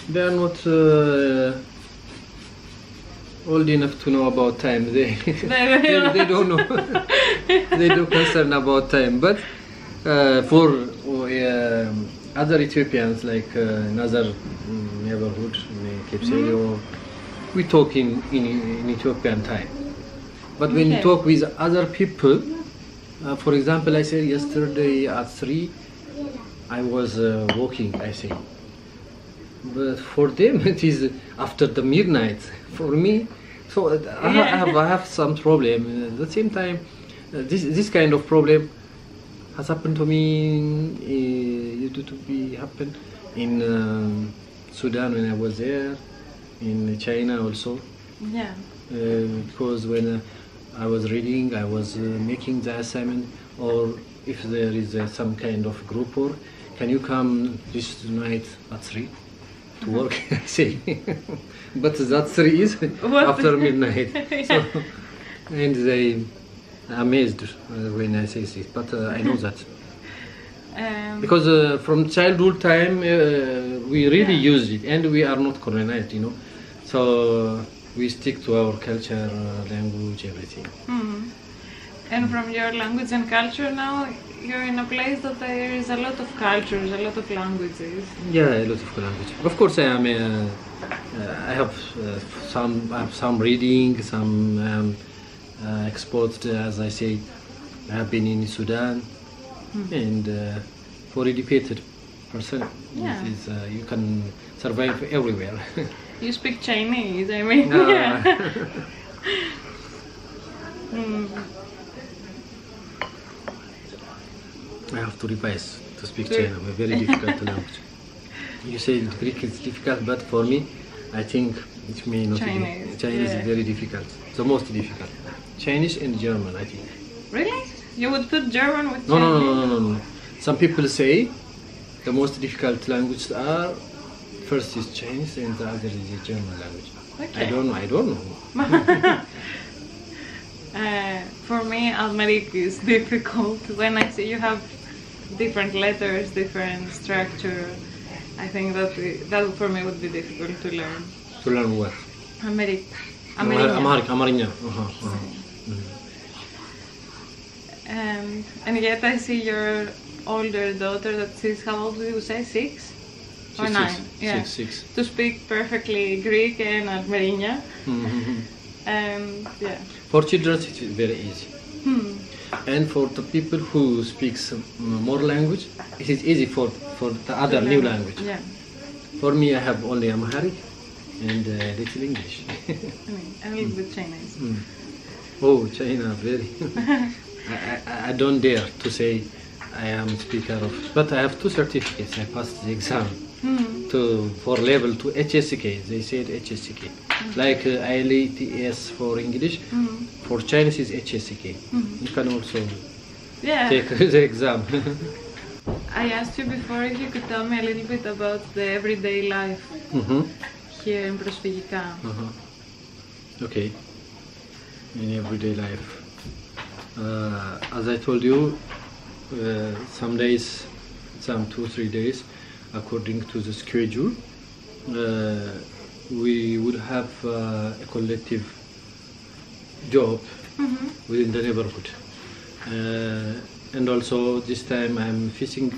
They are not old enough to know about time. They don't know. They don't concern about time. But for other Ethiopians, like in other neighborhood, we talk in Ethiopian time. But when you talk with other people, for example, I said yesterday at 3, I was walking, I say. But for them, it is after the midnight. For me, so I have some problem. At the same time, this kind of problem has happened to me. Happened in Sudan when I was there, in China also. Yeah. Because when I was reading, I was making the assignment, or if there is some kind of group work, can you come this night at 3 to work? I say, but that 3 is after midnight. So, and they amazed when I say this, but I know that. Because from childhood time we really use it, and we are not colonized, so we stick to our culture, language, everything. And from your language and culture now, you're in a place that there is a lot of cultures, a lot of languages. Yeah, a lot of language. Of course, I have some reading, some exposed, as I say. I have been in Sudan, and for educated person, you can survive everywhere. You speak Chinese, I mean. I have to revise to speak China, a very difficult language. You say Greek is difficult, but for me, I think it may not be. Chinese is very difficult, the most difficult. Chinese and German, I think. Really? You would put German with Chinese? No. Some people say the most difficult languages are, first is Chinese and the other is the German language. Okay. I don't know. For me, Almeric is difficult. When I see you have different letters, different structure, I think that for me would be difficult to learn. To learn what? Amharic. Amharic. And yet I see your older daughter that she's, how old did you say, 6? Or 9? Yeah. 6. To speak perfectly Greek and Armenia. Yeah. For children it is very easy. And for the people who speak more language, it is easy for the other new language. Yeah. For me, I have only Amharic and little English. A little bit Chinese. Oh, China, very. I don't dare to say I am speaker of, but I have 2 certificates. I passed the exam for level 2 HSK. They said HSK, like IELTS for English. For Chinese is HSK. You can also take the exam. I asked you before if you could tell me a little bit about the everyday life here in Prosfygika. Okay, in everyday life. As I told you, some days, some 2-3 days, according to the schedule, we would have a collective job within the neighborhood. And also this time I'm fixing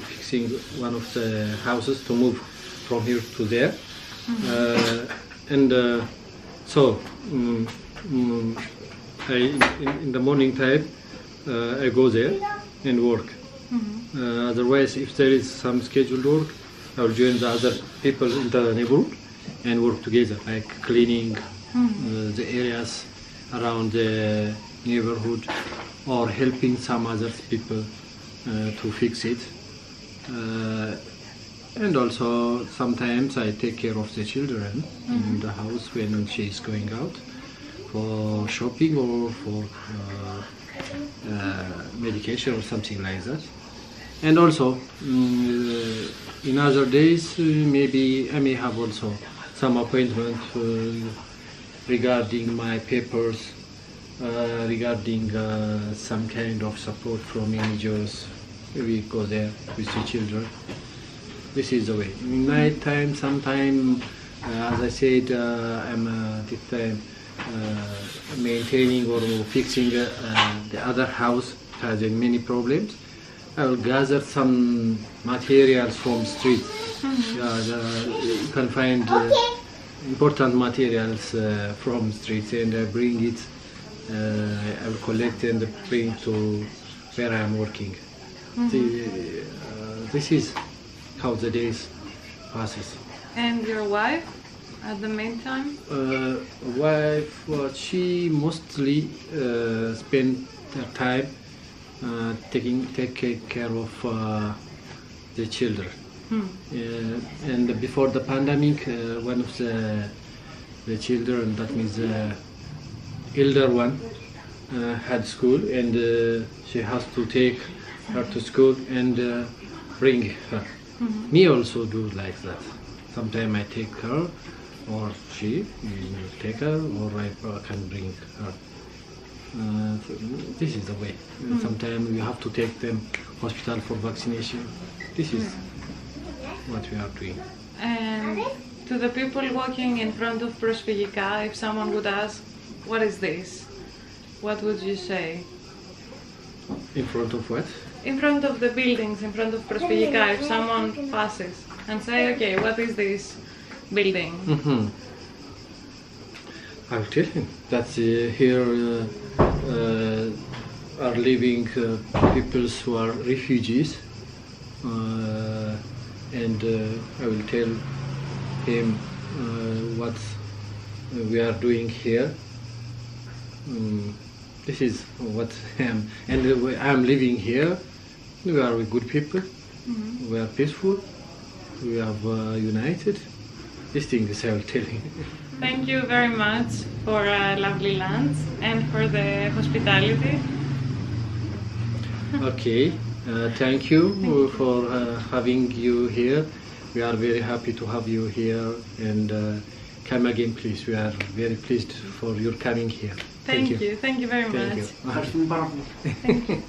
one of the houses to move from here to there. So in the morning time I go there and work. Otherwise, if there is some scheduled work, I will join the other people in the neighborhood and work together, like cleaning the areas around the neighborhood or helping some other people to fix it. And also sometimes I take care of the children in the house when she is going out for shopping or for medication or something like that. And also in other days maybe I may have also some appointment regarding my papers, regarding some kind of support from NGOs. We go there with the children. This is the way. In night time, sometime, as I said, I'm this time maintaining or fixing the other house. It has many problems. I will gather some materials from street. You can find important materials from streets, and I bring it. I will collect and bring to where I am working. This is how the days passes. And your wife, at the meantime? Wife, she mostly spend her time take care of the children. And before the pandemic, one of the children, that means the elder one, had school, and she has to take her to school and bring her. Me also do like that. Sometimes I take her, or she take her, or I can bring her. This is the way. Sometimes we have to take them hospital for vaccination. This is what we are doing. And to the people walking in front of Prosfygika, if someone would ask, what is this? What would you say? In front of what? In front of the buildings, in front of Prosfygika, if someone passes and say, okay, what is this building? I will tell him that here are living peoples who are refugees, and I will tell him what we are doing here. This is what I am, and I am living here. We are good people. We are peaceful. We have united. These things I will tell him. Thank you very much for lovely lunch and for the hospitality. Okay, thank you for having you here. We are very happy to have you here, and come again, please. We are very pleased for your coming here. Thank you very much. Thank you. Thank you.